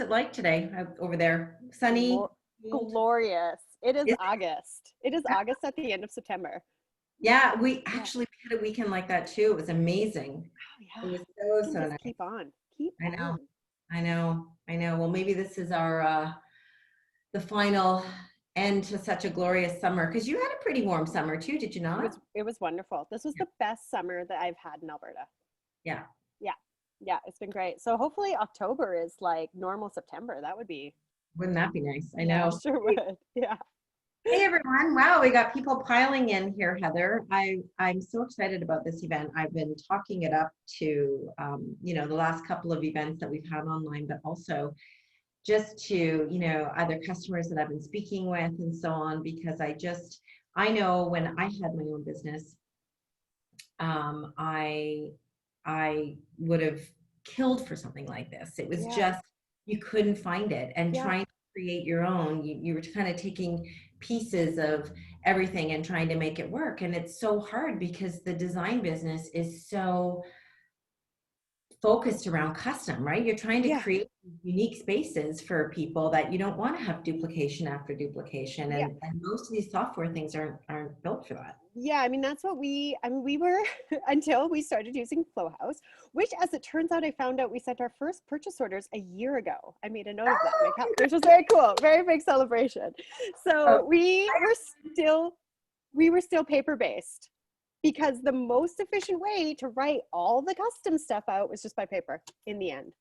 it like today over there? Sunny? Glorious. It is Is August. It is August at the end of September. Yeah, we Yeah. actually had a weekend like that too. It was amazing. Oh, It yeah. was You can so just nice. keep on. Keep I know, on. I know. Well, maybe this is our the final end to such a glorious summer, because you had a pretty warm summer too, did you not? It was wonderful. This was Yeah. the best summer that I've had in Alberta. Yeah. Yeah. Yeah, it's been great. So hopefully October is like normal September. That would be, Wouldn't that be nice? I yeah, know. sure would. Yeah. Hey everyone. Wow, we got people piling in here, Heather. I'm so excited about this event. I've been talking it up to the last couple of events that we've had online, but also just to, other customers that I've been speaking with and so on, because I know when I had my own business, I would have killed for something like this. It was Yeah. just, you couldn't find it. And Yeah. trying to create your own, you were kind of taking pieces of everything and trying to make it work. And it's so hard because the design business is so focused around custom, right? You're trying to Yeah. create unique spaces for people that you don't want to have duplication after duplication. Yeah. And most of these software things aren't built for that. Yeah, I mean, that's what we were until we started using Flowhaus, which, as it turns out, I found out we sent our first purchase orders a year ago. I made a note of that, which was very cool, very big celebration. So we were still paper-based because the most efficient way to write all the custom stuff out was just by paper in the end.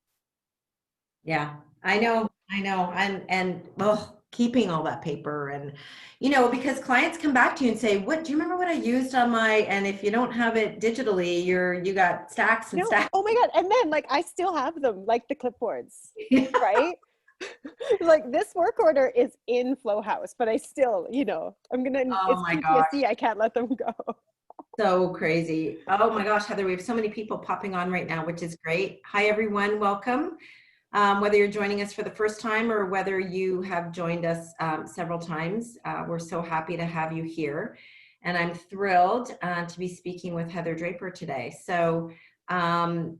Yeah, I know. And keeping all that paper and, because clients come back to you and say, do you remember what I used on and if you don't have it digitally, you got stacks and stacks. Oh my God. And then I still have them, like the clipboards, right? Like this work order is in Flowhaus, but I still, I'm going to, it's PTSD. I can't let them go. So crazy. Oh my gosh, Heather, we have so many people popping on right now, which is great. Hi, everyone. Welcome. Whether you're joining us for the first time or whether you have joined us several times, we're so happy to have you here. And I'm thrilled to be speaking with Heather Draper today. So, I'll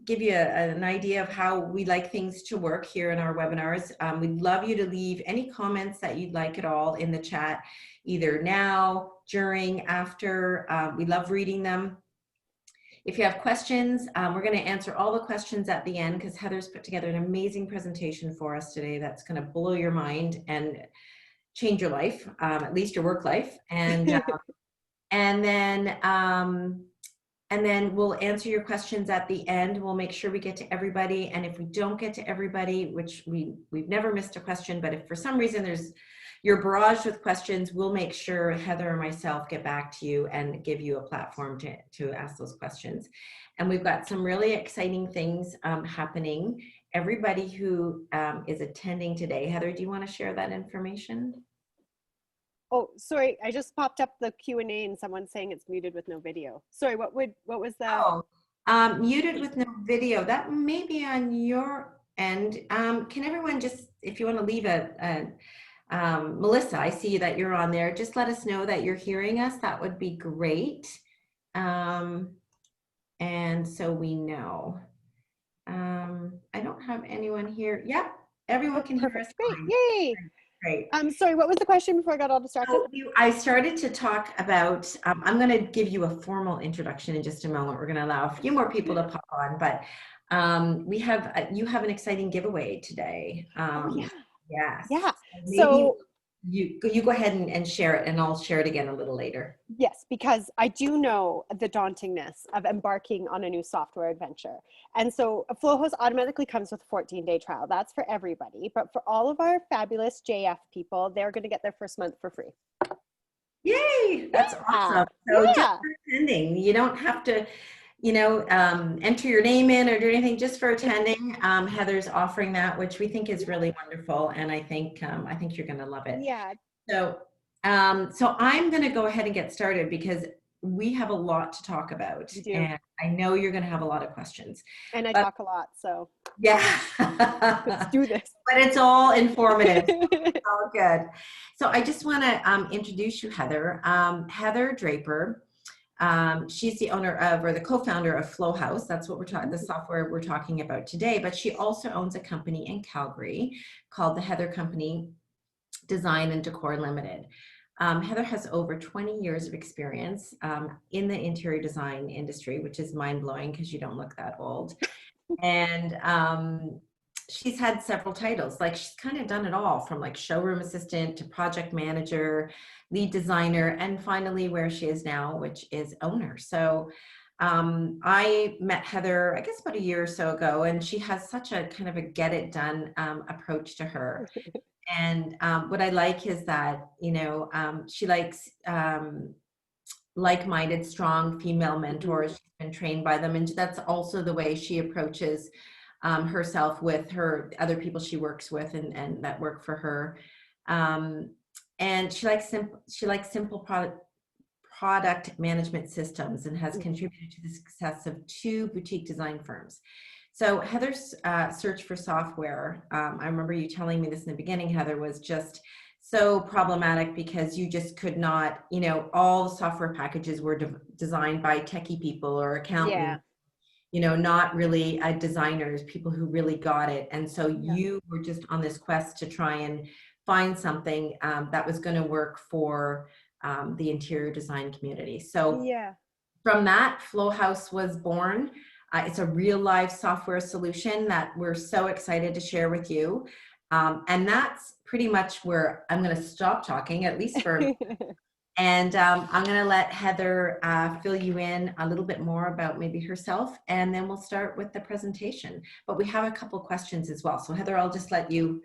give you an idea of how we like things to work here in our webinars. We'd love you to leave any comments that you'd like at all in the chat, either now, during, after. We love reading them. If you have questions, we're going to answer all the questions at the end because Heather's put together an amazing presentation for us today that's going to blow your mind and change your life, at least your work life. And and then we'll answer your questions at the end. We'll make sure we get to everybody. And if we don't get to everybody, which we've never missed a question, but if for some reason you're barraged with questions, we'll make sure Heather or myself get back to you and give you a platform to ask those questions. And we've got some really exciting things happening. Everybody who is attending today, Heather, do you want to share that information? Oh, sorry, I just popped up the Q&A and someone's saying it's muted with no video. Sorry, what was that? Oh, muted with no video. That may be on your end. Can everyone just, if you want to leave Melissa, I see that you're on there. Just let us know that you're hearing us. That would be great. And so we know. I don't have anyone here. Yep, everyone can hear us. Great, yay! Great. Sorry, what was the question before I got all distracted? So I started to talk about, I'm going to give you a formal introduction in just a moment. We're going to allow a few more people to pop on, but you have an exciting giveaway today. Oh, yeah. Yes. Yeah. So you go ahead and share it, and I'll share it again a little later. Yes, because I do know the dauntingness of embarking on a new software adventure. And so Flowhaus automatically comes with a 14-day trial. That's for everybody. But for all of our fabulous JF people, they're going to get their first month for free. Yay! That's awesome. So just for attending, you don't have to, enter your name in or do anything, just for attending. Heather's offering that, which we think is really wonderful. And I think you're going to love it. Yeah. So I'm going to go ahead and get started because we have a lot to talk about. We do. And I know you're going to have a lot of questions. And I talk a lot, so. Yeah. Let's do this. But it's all informative. It's all good. So I just want to introduce you, Heather. Heather Draper She's the owner of, or the co-founder of Flowhaus. That's what we're talking, the software we're talking about today. But she also owns a company in Calgary called the Heather Company Design and Decor Limited. Heather has over 20 years of experience in the interior design industry, which is mind-blowing because you don't look that old. And she's had several titles. Like, she's kind of done it all, from like showroom assistant to project manager, lead designer, and finally where she is now, which is owner. So I met Heather, I guess about a year or so ago, and she has such a kind of a get it done approach to her. And what I like is that, you know, she likes like-minded, strong female mentors. She's been trained by them. And that's also the way she approaches herself with her other people she works with and that work for her. And she likes simple product management systems, and has contributed to the success of 2 boutique design firms. So Heather's search for software, I remember you telling me this in the beginning, Heather, was just so problematic because you just could not, you know, all the software packages were designed by techie people or accountants, you know, not really designers, people who really got it. And so you were just on this quest to try and find something that was going to work for the interior design community. So from that, Flowhaus was born. It's a real live software solution that we're so excited to share with you. And that's pretty much where I'm going to stop talking, at least for and I'm going to let Heather fill you in a little bit more about maybe herself, and then we'll start with the presentation. But we have a couple questions as well. So Heather, I'll just let you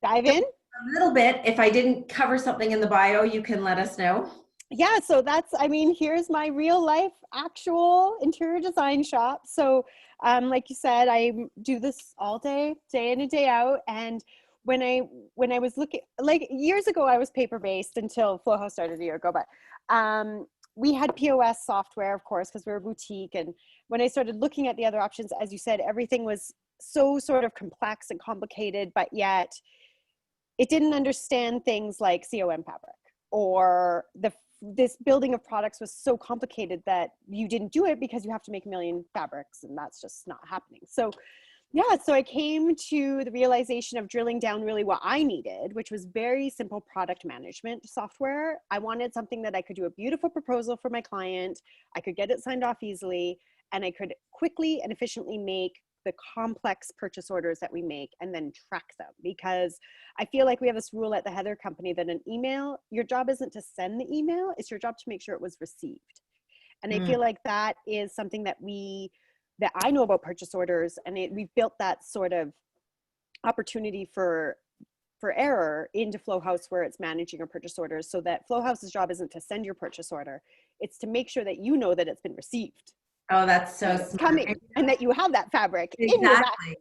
dive in a little bit. If I didn't cover something in the bio, you can let us know. Yeah, so that's, I mean, here's my real life actual interior design shop. So like you said, I do this all day in and day out. And when I was looking, like years ago, I was paper-based until Flowhaus started a year ago, but we had POS software, of course, because we're a boutique. And when I started looking at the other options, as you said, everything was so sort of complex and complicated, but yet it didn't understand things like COM fabric, or this building of products was so complicated that you didn't do it because you have to make a million fabrics, and that's just not happening. So yeah, so I came to the realization of drilling down really what I needed, which was very simple product management software. I wanted something that I could do a beautiful proposal for my client, I could get it signed off easily, and I could quickly and efficiently make the complex purchase orders that we make and then track them. Because I feel like we have this rule at the Heather Company that an email, your job isn't to send the email, it's your job to make sure it was received. And I feel like that is something that I know about purchase orders, and we've built that sort of opportunity for error into Flowhaus, where it's managing your purchase orders, so that Flowhaus's job isn't to send your purchase order, it's to make sure that you know that it's been received. Oh, that's so smart. Coming, and that you have that fabric in your bag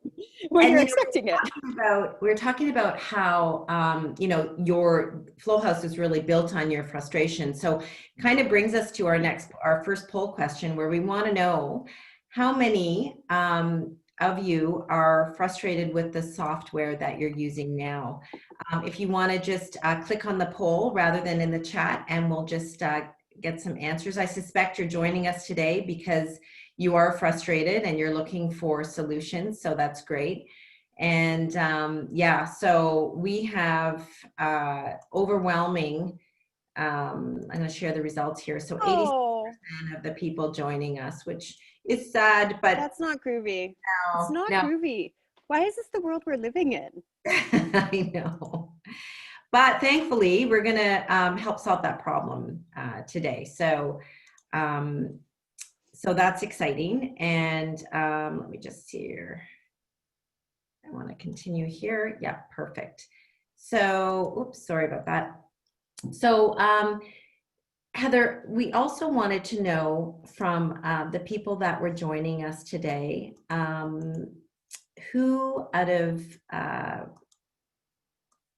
when you're expecting it. We're talking about how, you know, your Flowhaus is really built on your frustration. So kind of brings us to our first poll question, where we want to know how many of you are frustrated with the software that you're using now. If you want to just click on the poll rather than in the chat, and we'll just get some answers. I suspect you're joining us today because you are frustrated and you're looking for solutions, so that's great. And yeah, so we have overwhelming, I'm going to share the results here. So 80% of the people joining us, which is sad, but that's not groovy. It's not groovy. Why is this the world we're living in? I know. But thankfully, we're going to help solve that problem today. So, so that's exciting. And let me just see here. I want to continue here. Yeah, perfect. So, oops, sorry about that. So, Heather, we also wanted to know from the people that were joining us today, who out of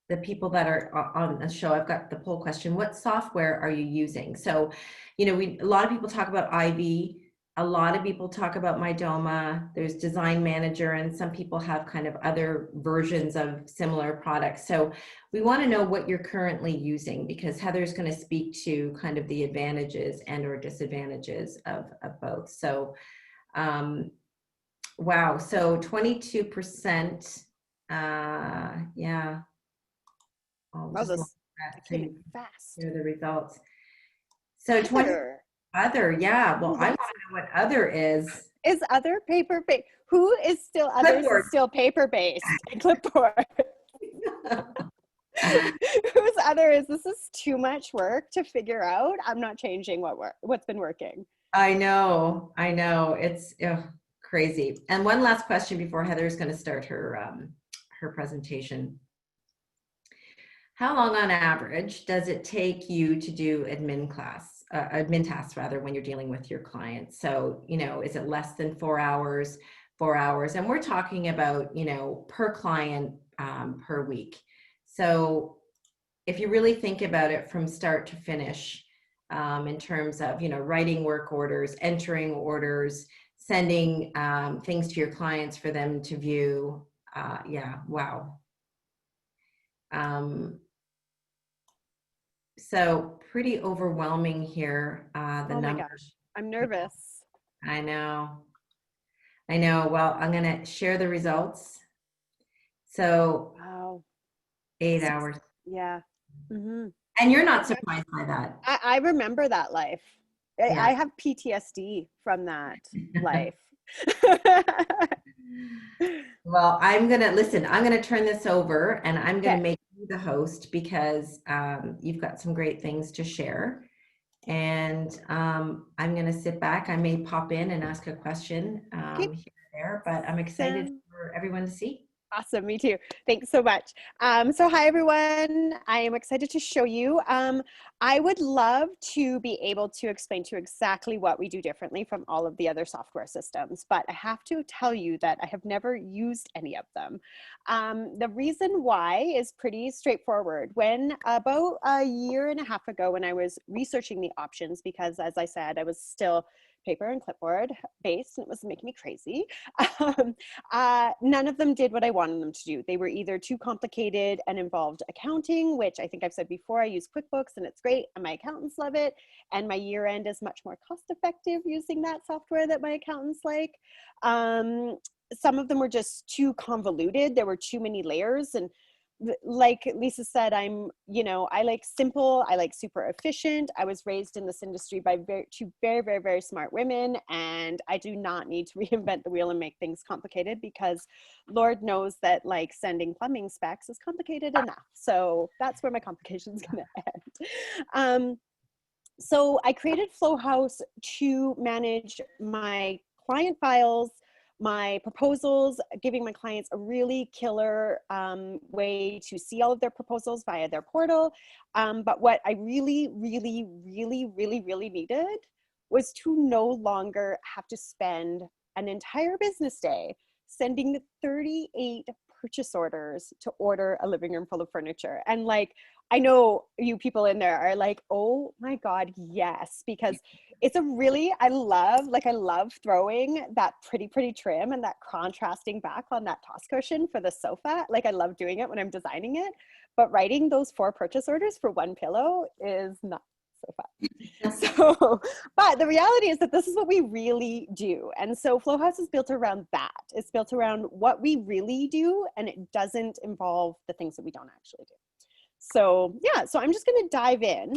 the people that are on the show, I've got the poll question, what software are you using? So, you know, a lot of people talk about Ivy. a lot of people talk about Mydoma. There's Design Manager, and some people have kind of other versions of similar products. So we want to know what you're currently using, because Heather's going to speak to kind of the advantages and or disadvantages of both. So wow, so 22%, yeah. Wow, Just this that so came you in fast. hear the results. So 20 Other. other, yeah. Well, Ooh, I want to know what other is. is other paper based? Who is still others Clipboard. is still paper based and clipboard? Whose other is this is too much work to figure out. I'm not changing what's been working. I know. It's crazy. And one last question before Heather's going to start her presentation. How long on average does it take you to do admin tasks rather, when you're dealing with your clients? So, is it less than 4 hours, 4 hours? And we're talking about, per client, per week. So if you really think about it from start to finish, in terms of, writing work orders, entering orders, sending things to your clients for them to view, yeah, wow. So pretty overwhelming here, the Oh my numbers. gosh, I'm nervous. I know. Well, I'm going to share the results. So Wow. 8 hours. Yeah. Mm-hmm. And you're not surprised by that. I remember that life. Yeah. I have PTSD from that life. Well, I'm going to turn this over, and I'm going to Okay. make you the host, because you've got some great things to share. And I'm going to sit back. I may pop in and ask a question here and there, but I'm excited for everyone to see. Awesome, me too. Thanks so much. So hi everyone, I am excited to show you. I would love to be able to explain to you exactly what we do differently from all of the other software systems, but I have to tell you that I have never used any of them. The reason why is pretty straightforward. When about a year and a half ago, when I was researching the options, because as I said, I was still paper and clipboard based, and it was making me crazy. None of them did what I wanted them to do. They were either too complicated and involved accounting, which I think I've said before, I use QuickBooks and it's great, and my accountants love it. And my year end is much more cost effective using that software that my accountants like. Some of them were just too convoluted. There were too many layers, and like Lisa said, I like simple, I like super efficient. I was raised in this industry by two very, very, very smart women, and I do not need to reinvent the wheel and make things complicated, because Lord knows that like sending plumbing specs is complicated enough. So that's where my complication is going to end. So I created Flowhaus to manage my client files, my proposals, giving my clients a really killer way to see all of their proposals via their portal. But what I really, really, really, really, really needed was to no longer have to spend an entire business day sending 38 purchase orders to order a living room full of furniture. And like, I know you people in there are like, oh my God, yes, because it's a really, I love throwing that pretty trim and that contrasting back on that toss cushion for the sofa. Like I love doing it when I'm designing it, but writing those 4 purchase orders for 1 pillow is not so fun. So, but the reality is that this is what we really do. And so Flowhaus is built around that. It's built around what we really do, and it doesn't involve the things that we don't actually do. So yeah, so I'm just going to dive in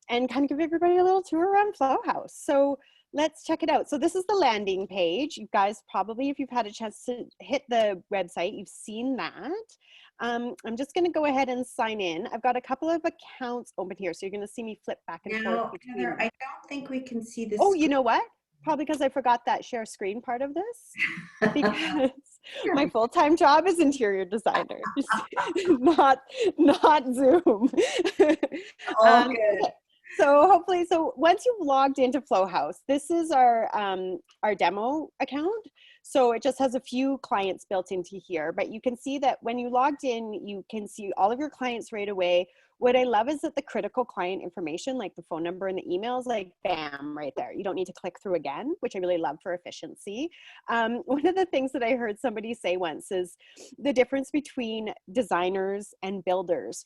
and kind of give everybody a little tour around Flowhaus. So let's check it out. So this is the landing page. You guys probably, if you've had a chance to hit the website, you've seen that. I'm just going to go ahead and sign in. I've got a couple of accounts open here, so you're going to see me flip back and forth between. Heather, I don't think we can see this. Oh, you know what? Probably because I forgot that share screen part of this, because my full-time job is interior designer, not Zoom. Okay. So hopefully, so once you've logged into Flowhaus, this is our demo account. So it just has a few clients built into here, but you can see that when you logged in, you can see all of your clients right away. What I love is that the critical client information, like the phone number and the emails, like bam, right there. You don't need to click through again, which I really love for efficiency. One of the things that I heard somebody say once is the difference between designers and builders.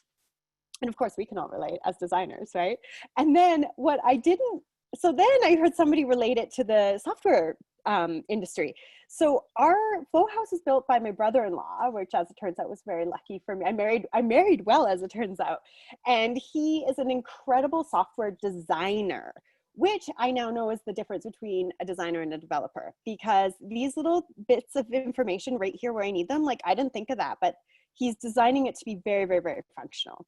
And of course, we can all relate as designers, right? And then what I didn't, so then I heard somebody relate it to the software industry. So our Flowhaus is built by my brother-in-law, which as it turns out was very lucky for me. I married well, as it turns out. And he is an incredible software designer, which I now know is the difference between a designer and a developer, because these little bits of information right here where I need them, like I didn't think of that, but he's designing it to be very, very, very functional.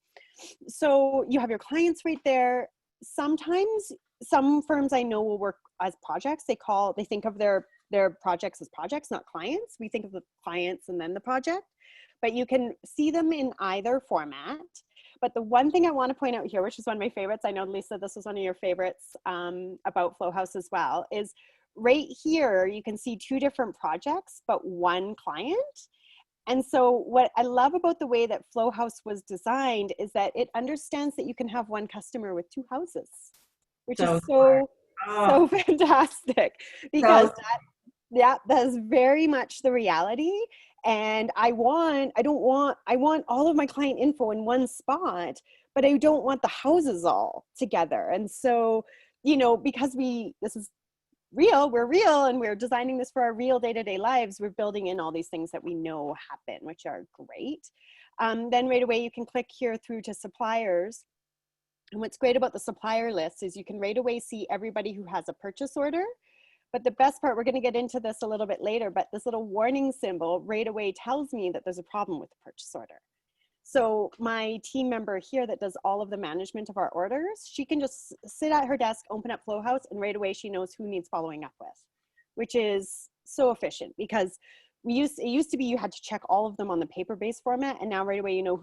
So you have your clients right there. Sometimes some firms I know will work as projects. They think of their projects as projects, not clients. We think of the clients and then the project, but you can see them in either format. But the one thing I want to point out here, which is one of my favorites, I know Lisa, this was one of your favorites about Flowhaus as well, is right here, you can see two different projects, but one client. And so what I love about the way that Flowhaus was designed is that it understands that you can have one customer with two houses, which is so fantastic, because that is very much the reality. And I want all of my client info in one spot, but I don't want the houses all together. And so, you know, because this is real, we're real, and we're designing this for our real day-to-day lives, we're building in all these things that we know happen, which are great. Then right away, you can click here through to suppliers. And what's great about the supplier list is you can right away see everybody who has a purchase order. But the best part, we're going to get into this a little bit later, but this little warning symbol right away tells me that there's a problem with the purchase order. So my team member here that does all of the management of our orders, she can just sit at her desk, open up Flowhaus, and right away she knows who needs following up with, which is so efficient, because it used to be you had to check all of them on the paper-based format, and now right away you know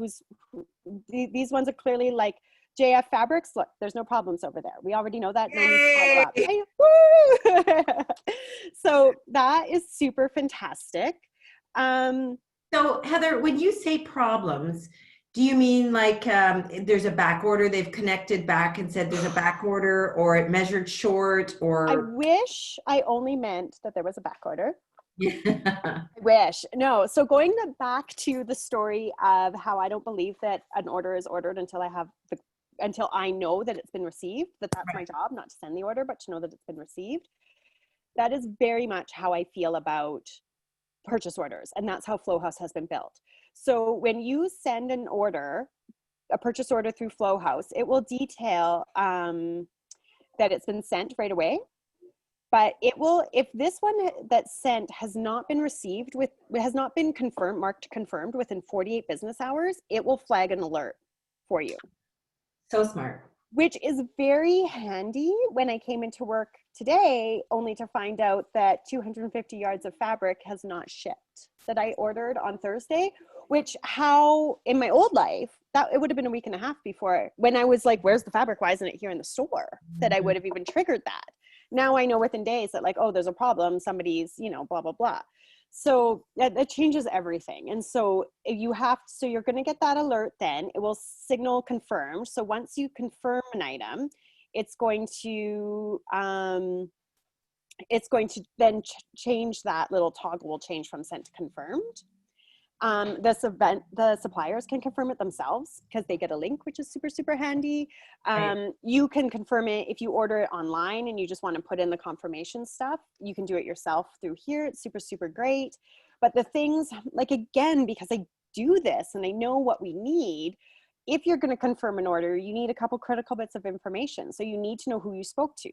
these ones are clearly like JF Fabrics. Look, there's no problems over there. We already know that. No need to follow up. So that is super fantastic. So Heather, when you say problems, do you mean like there's a back order, they've connected back and said there's a back order, or it measured short, or? I wish I only meant that there was a back order. Yeah. I wish. No. So going back to the story of how I don't believe that an order is ordered until I know that it's been received, that's my job, not to send the order, but to know that it's been received. That is very much how I feel about purchase orders. And that's how Flowhaus has been built. So when you send an order, a purchase order through Flowhaus, it will detail that it's been sent right away. But it will, if this one that's sent has not been received has not been marked confirmed within 48 business hours, it will flag an alert for you. So smart. Which is very handy when I came into work today, only to find out that 250 yards of fabric has not shipped that I ordered on Thursday, which in my old life, that it would have been a week and a half before, when I was like, where's the fabric? Why isn't it here in the store? That I would have even triggered that. Now I know within days that like, oh, there's a problem. Somebody's, blah, blah, blah. So that changes everything. And so you're going to get that alert then. It will signal confirm. So once you confirm an item, it's going to then change, that little toggle will change from sent to confirmed. The suppliers can confirm it themselves because they get a link, which is super, super handy. Right. You can confirm it if you order it online and you just want to put in the confirmation stuff. You can do it yourself through here. It's super, super great. But the things, like, again, because I do this and I know what we need, if you're going to confirm an order, you need a couple critical bits of information. So you need to know who you spoke to.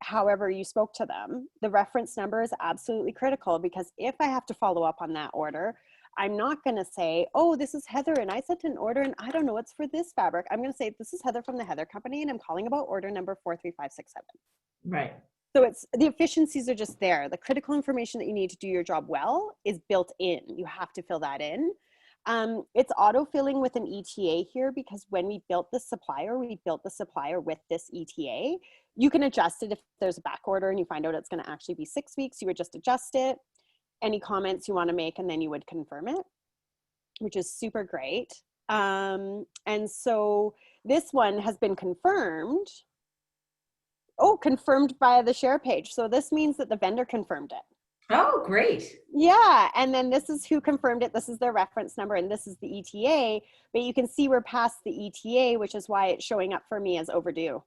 However you spoke to them. The reference number is absolutely critical, because if I have to follow up on that order, I'm not going to say, oh, this is Heather and I sent an order and I don't know what's for this fabric. I'm going to say, this is Heather from the Heather Company and I'm calling about order number 43567. Right. So the efficiencies are just there. The critical information that you need to do your job well is built in. You have to fill that in. It's auto-filling with an ETA here because when we built the supplier with this ETA. You can adjust it if there's a back order and you find out it's going to actually be 6 weeks, you would just adjust it. Any comments you want to make, and then you would confirm it, which is super great. And so this one has been confirmed. Oh, confirmed via the share page. So this means that the vendor confirmed it. Oh, great. Yeah, and then this is who confirmed it. This is their reference number, and this is the ETA. But you can see we're past the ETA, which is why it's showing up for me as overdue,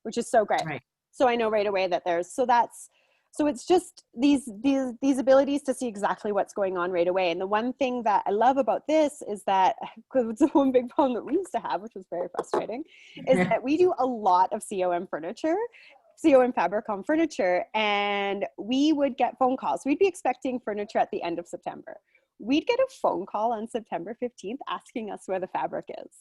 which is so great. Right. So I know right away that there's, so it's just these abilities to see exactly what's going on right away. And the one thing that I love about this is that, because it's one big problem that we used to have, which was very frustrating, is that we do a lot of COM fabric on furniture, and we would get phone calls. We'd be expecting furniture at the end of September. We'd get a phone call on September 15th asking us where the fabric is.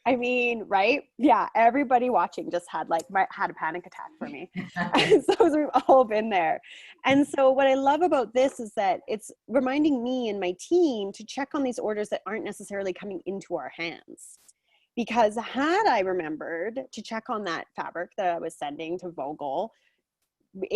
I mean, right? Yeah, everybody watching just had a panic attack for me. So we've all been there. And so what I love about this is that it's reminding me and my team to check on these orders that aren't necessarily coming into our hands. Because had I remembered to check on that fabric that I was sending to Vogel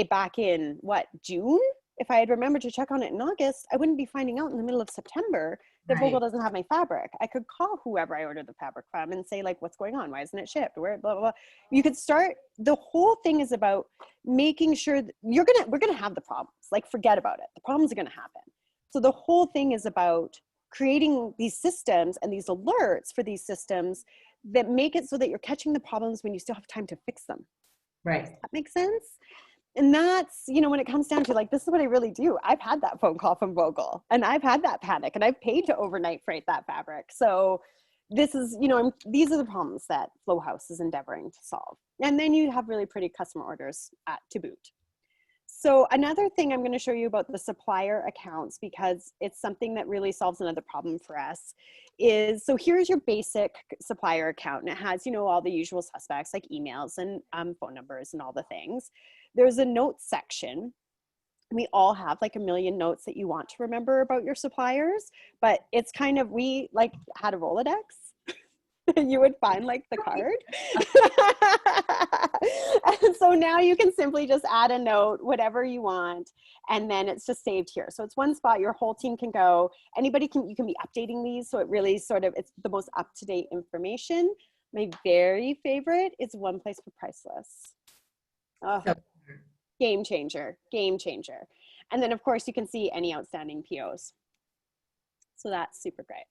back in June, if I had remembered to check on it in August, I wouldn't be finding out in the middle of September that Vogel doesn't have my fabric. I could call whoever I ordered the fabric from and say, like, what's going on? Why isn't it shipped? Where, blah, blah, blah. You could start, the whole thing is about making sure that we're going to have the problems. Like, forget about it. The problems are going to happen. So the whole thing is about creating these systems and these alerts for these systems that make it so that you're catching the problems when you still have time to fix them. Right. Does that make sense? And that's, when it comes down to, like, this is what I really do. I've had that phone call from Vogel, and I've had that panic, and I've paid to overnight freight that fabric. So this is, these are the problems that Flowhaus is endeavoring to solve. And then you have really pretty customer orders to boot. So another thing I'm going to show you about the supplier accounts, because it's something that really solves another problem for us, is, so here's your basic supplier account, and it has, all the usual suspects like emails and phone numbers and all the things. There's a notes section. We all have like a million notes that you want to remember about your suppliers, but it's kind of, we like had a Rolodex. You would find like the card. And so now you can simply just add a note, whatever you want, and then it's just saved here. So it's one spot your whole team can go. You can be updating these. So it really it's the most up-to-date information. My very favorite is one place for price lists. Oh, game changer. And then of course you can see any outstanding POs. So that's super great.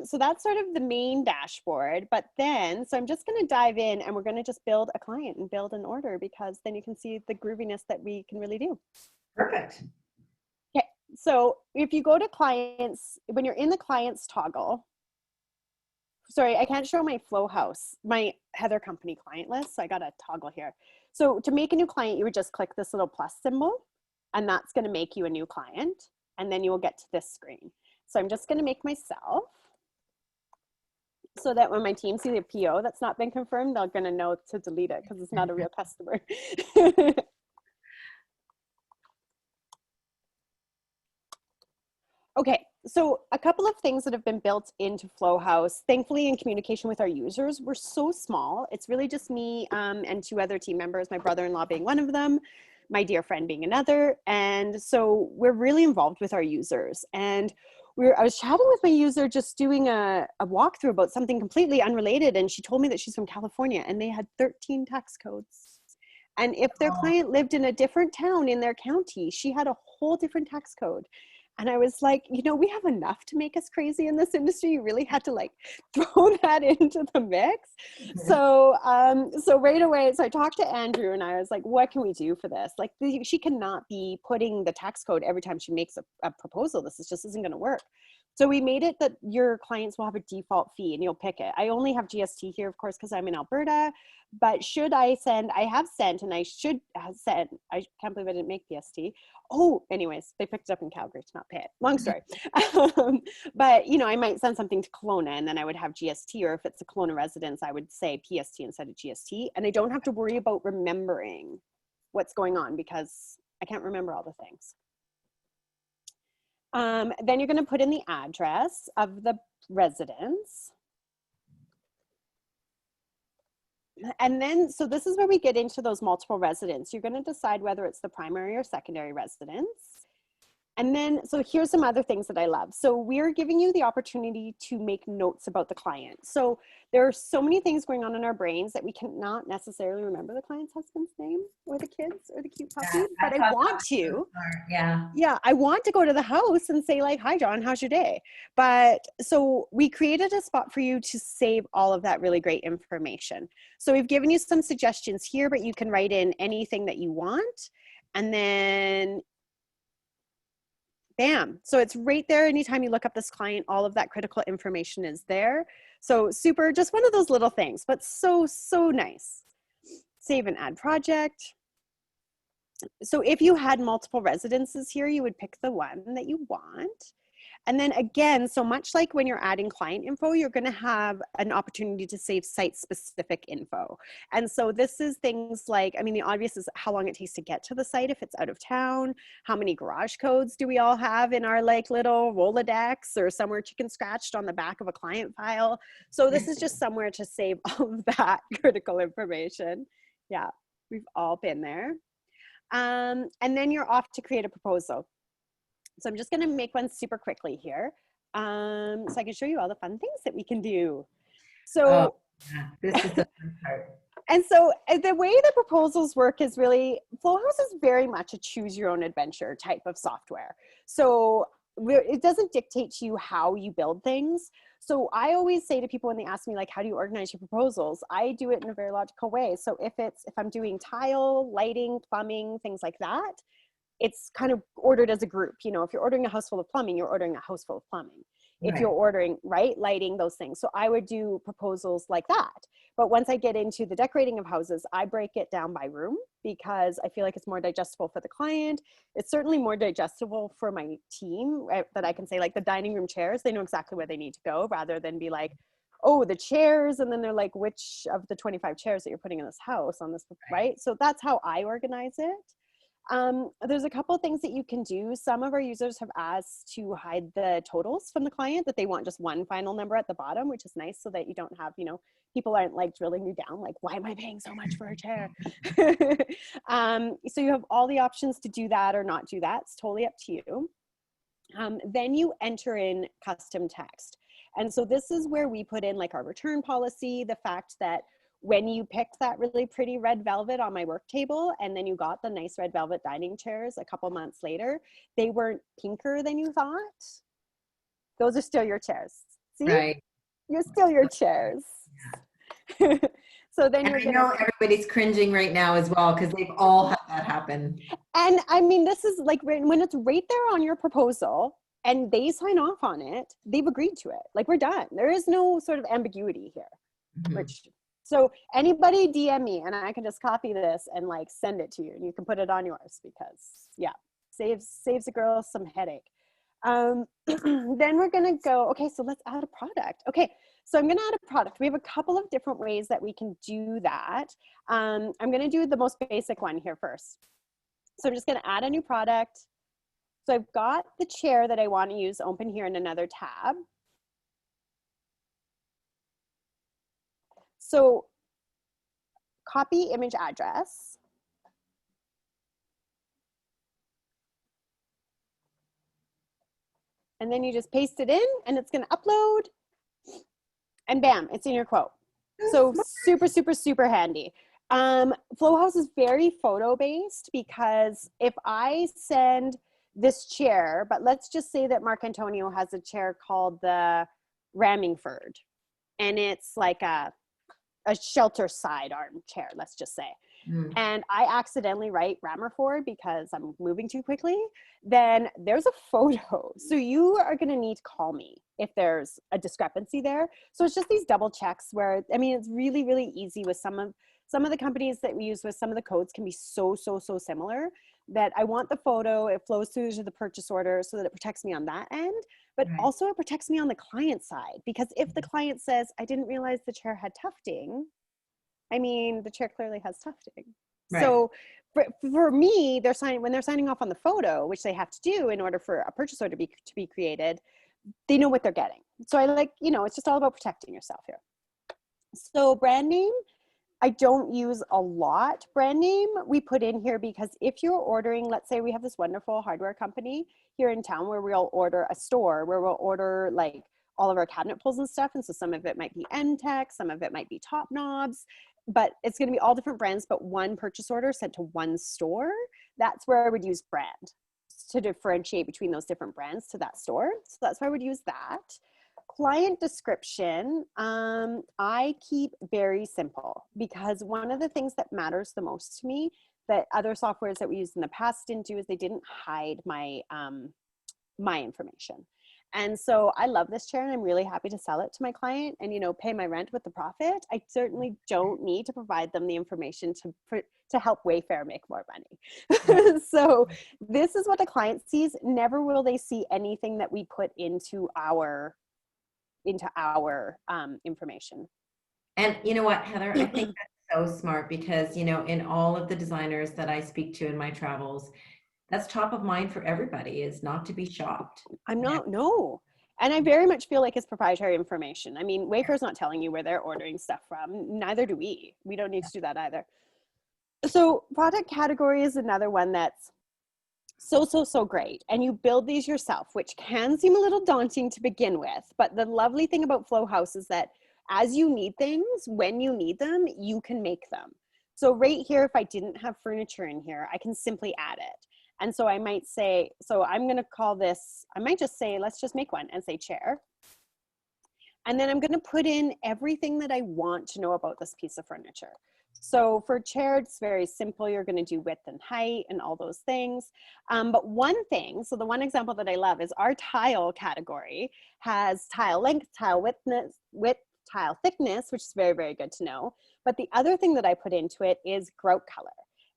So that's sort of the main dashboard, but then, so I'm just going to dive in and we're going to just build a client and build an order, because then you can see the grooviness that we can really do. Perfect. Okay. So if you go to clients, when you're in the clients toggle, sorry, I can't show my Flowhaus, my Heather company client list. So I got a toggle here. So to make a new client, you would just click this little plus symbol, and that's going to make you a new client. And then you will get to this screen. So I'm just going to make myself, so that when my team see the PO that's not been confirmed, they're going to know to delete it because it's not a real customer. Okay, so a couple of things that have been built into Flowhaus, thankfully in communication with our users, we're so small. It's really just me and two other team members, my brother-in-law being one of them, my dear friend being another. And so we're really involved with our users. And I was chatting with my user, just doing a walkthrough about something completely unrelated. And she told me that she's from California and they had 13 tax codes. And if their client lived in a different town in their county, she had a whole different tax code. And I was like, we have enough to make us crazy in this industry. You really had to like throw that into the mix. So, so right away, so I talked to Andrew and I was like, what can we do for this? Like she cannot be putting the tax code every time she makes a proposal. This just isn't going to work. So we made it that your clients will have a default fee and you'll pick it. I only have GST here, of course, because I'm in Alberta, but should I send, I have sent, and I should have sent, I can't believe I didn't make PST. Oh, anyways, they picked it up in Calgary to not pay it. Long story. But, I might send something to Kelowna and then I would have GST, or if it's a Kelowna residence, I would say PST instead of GST. And I don't have to worry about remembering what's going on because I can't remember all the things. Then you're going to put in the address of the residence. And then, so this is where we get into those multiple residents. You're going to decide whether it's the primary or secondary residence. And then, so here's some other things that I love. So we're giving you the opportunity to make notes about the client. So there are so many things going on in our brains that we cannot necessarily remember the client's husband's name or the kids or the cute puppy, but I want to. Yeah, I want to go to the house and say like, hi, John, how's your day? But so we created a spot for you to save all of that really great information. So we've given you some suggestions here, but you can write in anything that you want. And then bam. So it's right there. Anytime you look up this client, all of that critical information is there. So super, just one of those little things, but so, so nice. Save and add project. So if you had multiple residences here, you would pick the one that you want. And then again, so much like when you're adding client info, you're going to have an opportunity to save site specific info. And so this is things like, I mean, the obvious is how long it takes to get to the site if it's out of town, how many garage codes do we all have in our like little Rolodex or somewhere chicken scratched on the back of a client file. So this is just somewhere to save all of that critical information. Yeah, we've all been there. And then you're off to create a proposal. So I'm just going to make one super quickly here, so I can show you all the fun things that we can do. So this is the fun part. And so the way the proposals work is really, Flowhaus is very much a choose your own adventure type of software. So it doesn't dictate to you how you build things. So I always say to people when they ask me like, how do you organize your proposals? I do it in a very logical way. So if I'm doing tile, lighting, plumbing, things like that, it's kind of ordered as a group. You know, if you're ordering a house full of plumbing, you're ordering a house full of plumbing. If you're ordering, lighting, those things. So I would do proposals like that. But once I get into the decorating of houses, I break it down by room because I feel like it's more digestible for the client. It's certainly more digestible for my team, that I can say like the dining room chairs, they know exactly where they need to go rather than be like, oh, the chairs. And then they're like, which of the 25 chairs that you're putting in this house on this, right? So that's how I organize it. There's a couple of things that you can do. Some of our users have asked to hide the totals from the client, that they want just one final number at the bottom, which is nice so that you don't have, you know, people aren't like drilling you down, like, why am I paying so much for a chair? So you have all the options to do that or not do that. It's totally up to you. Then you enter in custom text. And so this is where we put in like our return policy, the fact that when you picked that really pretty red velvet on my work table and then you got the nice red velvet dining chairs a couple months later, they weren't pinker than you thought. Those are still your chairs. See? Right. You're still your chairs. Yeah. So then I know everybody's cringing right now as well because they've all had that happen. And I mean, this is like when it's right there on your proposal and they sign off on it, they've agreed to it. Like, we're done. There is no sort of ambiguity here. Mm-hmm. So anybody DM me and I can just copy this and like send it to you and you can put it on yours because yeah, saves a girl some headache. Then we're gonna go, okay, so let's add a product. Okay, so I'm gonna add a product. We have a couple of different ways that we can do that. I'm gonna do the most basic one here first. So I'm just gonna add a new product. So I've got the chair that I wanna use open here in another tab. So copy image address. And then you just paste it in and it's going to upload and bam, it's in your quote. So super, super, super handy. Flowhaus is very photo based because if I send this chair, but let's just say that Mark Antonio has a chair called the Ramingford and it's like a shelter side armchair, let's just say. Mm. And I accidentally write Rammerford because I'm moving too quickly, then there's a photo. So you are going to need to call me if there's a discrepancy there. So it's just these double checks where, I mean, it's really, really easy with some of the companies that we use with some of the codes can be so similar that I want the photo, it flows through to the purchase order so that it protects me on that end, but also it protects me on the client side. Because if the client says, I didn't realize the chair had tufting, I mean, the chair clearly has tufting. Right. So for me, when they're signing off on the photo, which they have to do in order for a purchase order to be created, they know what they're getting. So I like, it's just all about protecting yourself here. So brand name, I don't use a lot. Brand name we put in here because if you're ordering, let's say we have this wonderful hardware company here in town where we'll order a store where we'll order like all of our cabinet pulls and stuff. And so some of it might be N-Tech, some of it might be Top Knobs, but it's going to be all different brands, but one purchase order sent to one store. That's where I would use brand to differentiate between those different brands to that store. So that's why I would use that. Client description, I keep very simple because one of the things that matters the most to me that other softwares that we used in the past didn't do is they didn't hide my, my information. And so I love this chair and I'm really happy to sell it to my client and, pay my rent with the profit. I certainly don't need to provide them the information to help Wayfair make more money. So this is what the client sees. Never will they see anything that we put into our information. And you know what, Heather, I think that's so smart because, in all of the designers that I speak to in my travels, that's top of mind for everybody is not to be shopped. No. And I very much feel like it's proprietary information. I mean, Wayfair's not telling you where they're ordering stuff from. Neither do we. We don't need to do that either. So product category is another one that's so great. And you build these yourself, which can seem a little daunting to begin with. But the lovely thing about Flowhaus is that as you need things, when you need them, you can make them. So right here, if I didn't have furniture in here, I can simply add it. And so I might say, so I'm going to call this, I might just say, let's just make one and say chair. And then I'm going to put in everything that I want to know about this piece of furniture. So for chair, it's very simple. You're going to do width and height and all those things. But one thing, so the one example that I love is our tile category has tile length, tile width, tile thickness, which is very, very good to know. But the other thing that I put into it is grout color.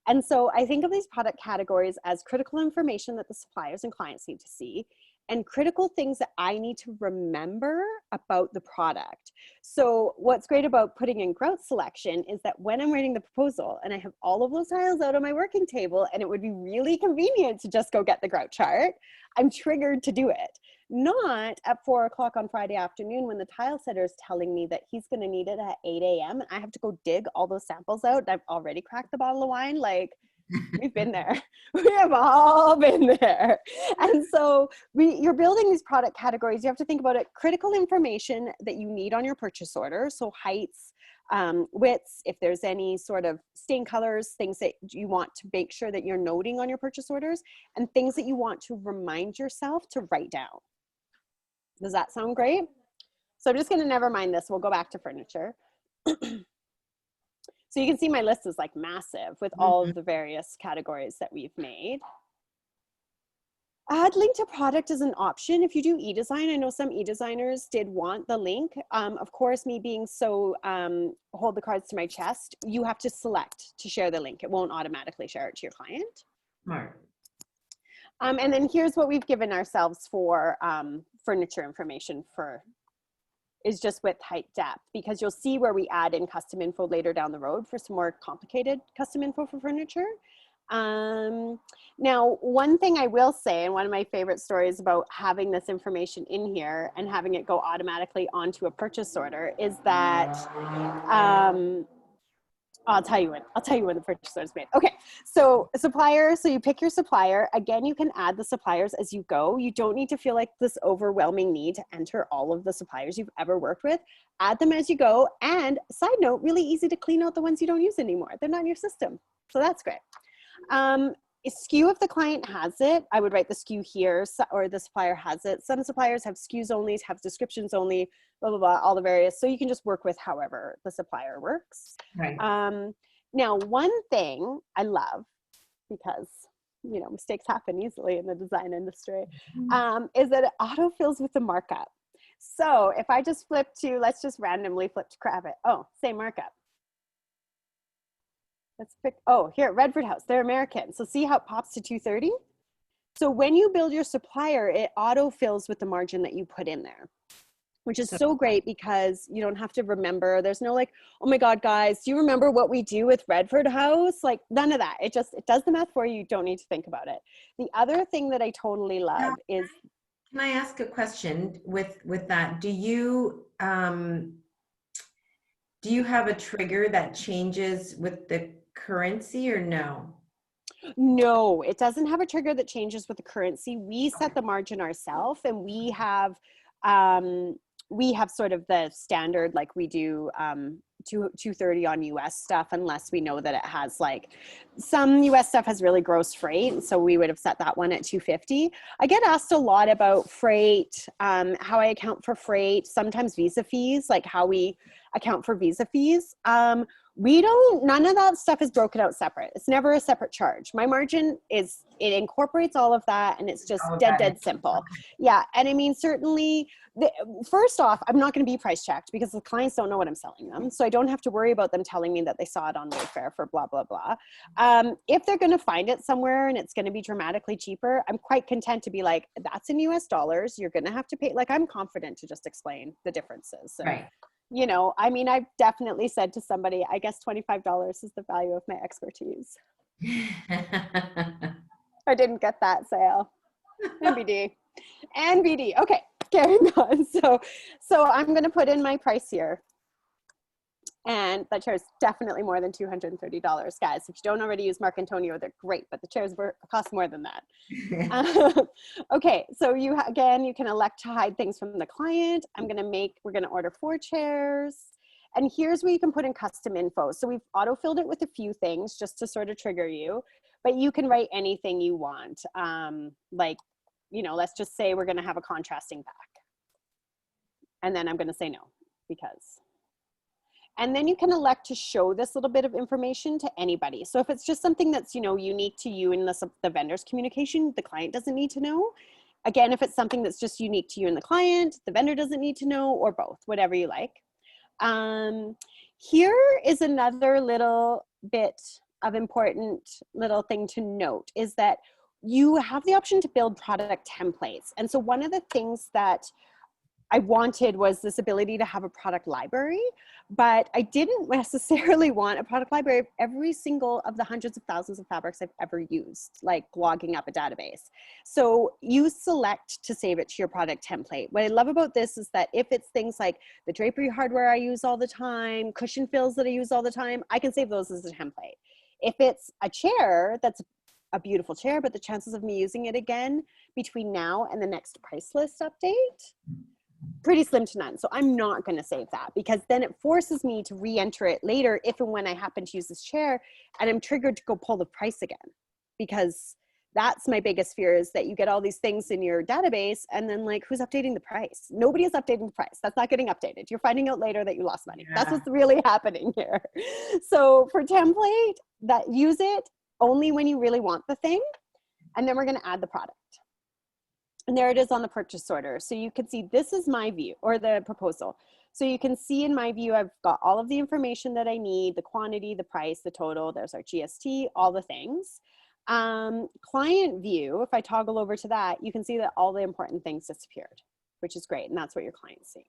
And so I think of these product categories as critical information that the suppliers and clients need to see and critical things that I need to remember about the product. So what's great about putting in grout selection is that when I'm writing the proposal and I have all of those tiles out on my working table and it would be really convenient to just go get the grout chart, I'm triggered to do it. Not at 4 o'clock on Friday afternoon when the tile setter is telling me that he's going to need it at 8 a.m. and I have to go dig all those samples out. I've already cracked the bottle of wine. Like, we've been there. We have all been there. And so you're building these product categories. You have to think about it. Critical information that you need on your purchase order. So heights, widths, if there's any sort of stain colors, things that you want to make sure that you're noting on your purchase orders, and things that you want to remind yourself to write down. Does that sound great? So I'm just going to never mind this. We'll go back to furniture. So you can see my list is like massive with all of the various categories that we've made. Add link to product is an option. If you do e-design, I know some e-designers did want the link. Of course, me being so hold the cards to my chest, you have to select to share the link. It won't automatically share it to your client. Right. And then here's what we've given ourselves for furniture information is just width, height, depth, because you'll see where we add in custom info later down the road for some more complicated custom info for furniture. Now, one thing I will say, and one of my favorite stories about having this information in here and having it go automatically onto a purchase order is that, I'll tell you when the purchase order is made. Okay, so supplier, so you pick your supplier. Again, you can add the suppliers as you go. You don't need to feel like this overwhelming need to enter all of the suppliers you've ever worked with. Add them as you go. And side note, really easy to clean out the ones you don't use anymore. They're not in your system. So that's great. SKU, if the client has it, I would write the SKU here, or the supplier has it. Some suppliers have SKUs only, have descriptions only, blah, blah, blah, all the various. So you can just work with however the supplier works. Right. Now, one thing I love, because, mistakes happen easily in the design industry, is that it autofills with the markup. So if I just flip to, let's just randomly flip to Cravat. Oh, same markup. Let's pick, here, Redford House, they're American. So see how it pops to 230? So when you build your supplier, it auto-fills with the margin that you put in there. which is So so great because you don't have to remember. There's no like, oh my God, guys, do you remember what we do with Redford House? Like none of that. It does the math for you. You don't need to think about it. The other thing that I totally love is, can I ask a question with that? Do you have a trigger that changes with the currency or no? no, it doesn't have a trigger that changes with the currency. We Okay. set the margin ourselves, and we have sort of the standard, like we do 230 on US stuff, unless we know that it has like some US stuff has really gross freight. So we would have set that one at 250. I get asked a lot about freight, how I account for freight, sometimes visa fees, like how we account for visa fees. None of that stuff is broken out separate. It's never a separate charge. My margin it incorporates all of that, and it's just Oh, dead simple. Yeah. And I mean, certainly, first off, I'm not going to be price checked because the clients don't know what I'm selling them. So I don't have to worry about them telling me that they saw it on Wayfair for blah, blah, blah. If they're going to find it somewhere and it's going to be dramatically cheaper, I'm quite content to be like, that's in US dollars. You're going to have to pay. Like, I'm confident to just explain the differences. And, right. you know, I mean, I've definitely said to somebody, I guess $25 is the value of my expertise. I didn't get that sale. NBD. NBD. Okay, carrying on. So I'm going to put in my price here. And that chair is definitely more than $230, guys. If you don't already use Marc Antonio, they're great, but the chairs cost more than that. Okay, so again, you can elect to hide things from the client. We're going to order 4 chairs. And here's where you can put in custom info. So we've auto-filled it with a few things just to sort of trigger you, but you can write anything you want. Like, you know, let's just say we're going to have a contrasting back. And then I'm going to say no, because. And then you can elect to show this little bit of information to anybody. So if it's just something that's, you know, unique to you in the vendor's communication, the client doesn't need to know. Again, if it's something that's just unique to you and the client, the vendor doesn't need to know, or both, whatever you like. Here is another little bit of important little thing to note is that you have the option to build product templates. And so one of the things that I wanted was this ability to have a product library, but I didn't necessarily want a product library of every single of the hundreds of thousands of fabrics I've ever used, like logging up a database. So you select to save it to your product template. What I love about this is that if it's things like the drapery hardware I use all the time, cushion fills that I use all the time, I can save those as a template. If it's a chair that's a beautiful chair, but the chances of me using it again between now and the next price list update, pretty slim to none. So I'm not going to save that, because then it forces me to re-enter it later if and when I happen to use this chair and I'm triggered to go pull the price again, because that's my biggest fear, is that you get all these things in your database and then like, who's updating the price? Nobody is updating the price. That's not getting updated. You're finding out later that you lost money. Yeah. That's what's really happening here. So for template, use it only when you really want the thing. And then we're going to add the product. And there it is on the purchase order. So you can see this is my view, or the proposal. So you can see in my view, I've got all of the information that I need, the quantity, the price, the total, there's our GST, all the things. Client view, if I toggle over to that, you can see that all the important things disappeared, which is great. And that's what your client's seeing.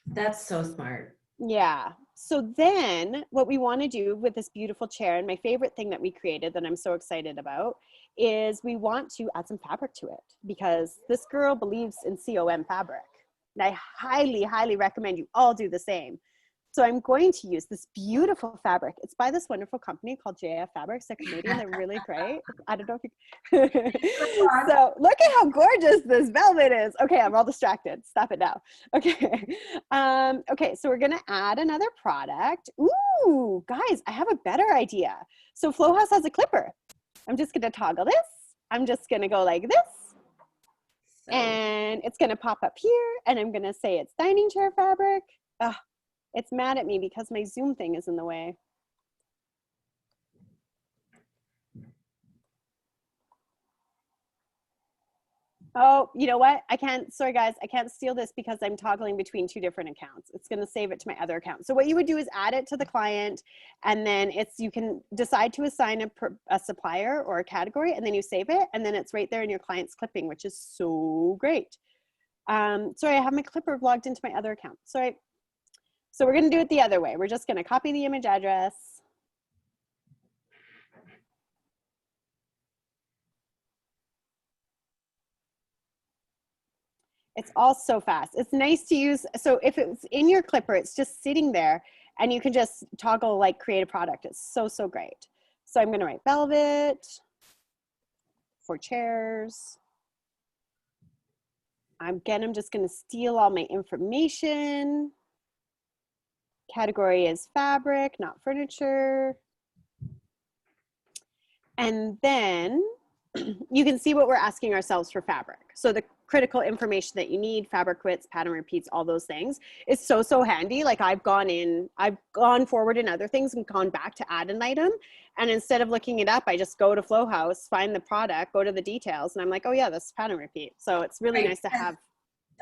That's so smart. Yeah. So then what we want to do with this beautiful chair, and my favorite thing that we created that I'm so excited about, is we want to add some fabric to it, because this girl believes in COM fabric. And I highly, highly recommend you all do the same. So I'm going to use this beautiful fabric. It's by this wonderful company called JF Fabrics. They're Canadian. They're really great. I don't know if you... So look at how gorgeous this velvet is. Okay, I'm all distracted. Stop it now. Okay. Okay, so we're going to add another product. Ooh, guys, I have a better idea. So Flowhaus has a clipper. I'm just going to toggle this. I'm just going to go like this. And it's going to pop up here. And I'm going to say it's dining chair fabric. Oh, it's mad at me because my Zoom thing is in the way. Oh, you know what? I can't, sorry guys, I can't steal this because I'm toggling between 2 different accounts. It's going to save it to my other account. So what you would do is add it to the client, and then you can decide to assign a supplier or a category, and then you save it, and then it's right there in your client's clipping, which is so great. Sorry, I have my Clipper logged into my other account. Sorry. So we're going to do it the other way. We're just going to copy the image address. It's all so fast. It's nice to use. So if it's in your Clipper, it's just sitting there and you can just toggle like create a product. It's so, so great. So I'm going to write velvet for chairs. Again, I'm just going to steal all my information. Category is fabric, not furniture. And then you can see what we're asking ourselves for fabric. So the critical information that you need, fabric widths, pattern repeats, all those things, is so, so handy. Like I've gone forward in other things and gone back to add an item. And instead of looking it up, I just go to Flowhaus, find the product, go to the details, and I'm like, oh yeah, this is pattern repeat. So it's really nice to have.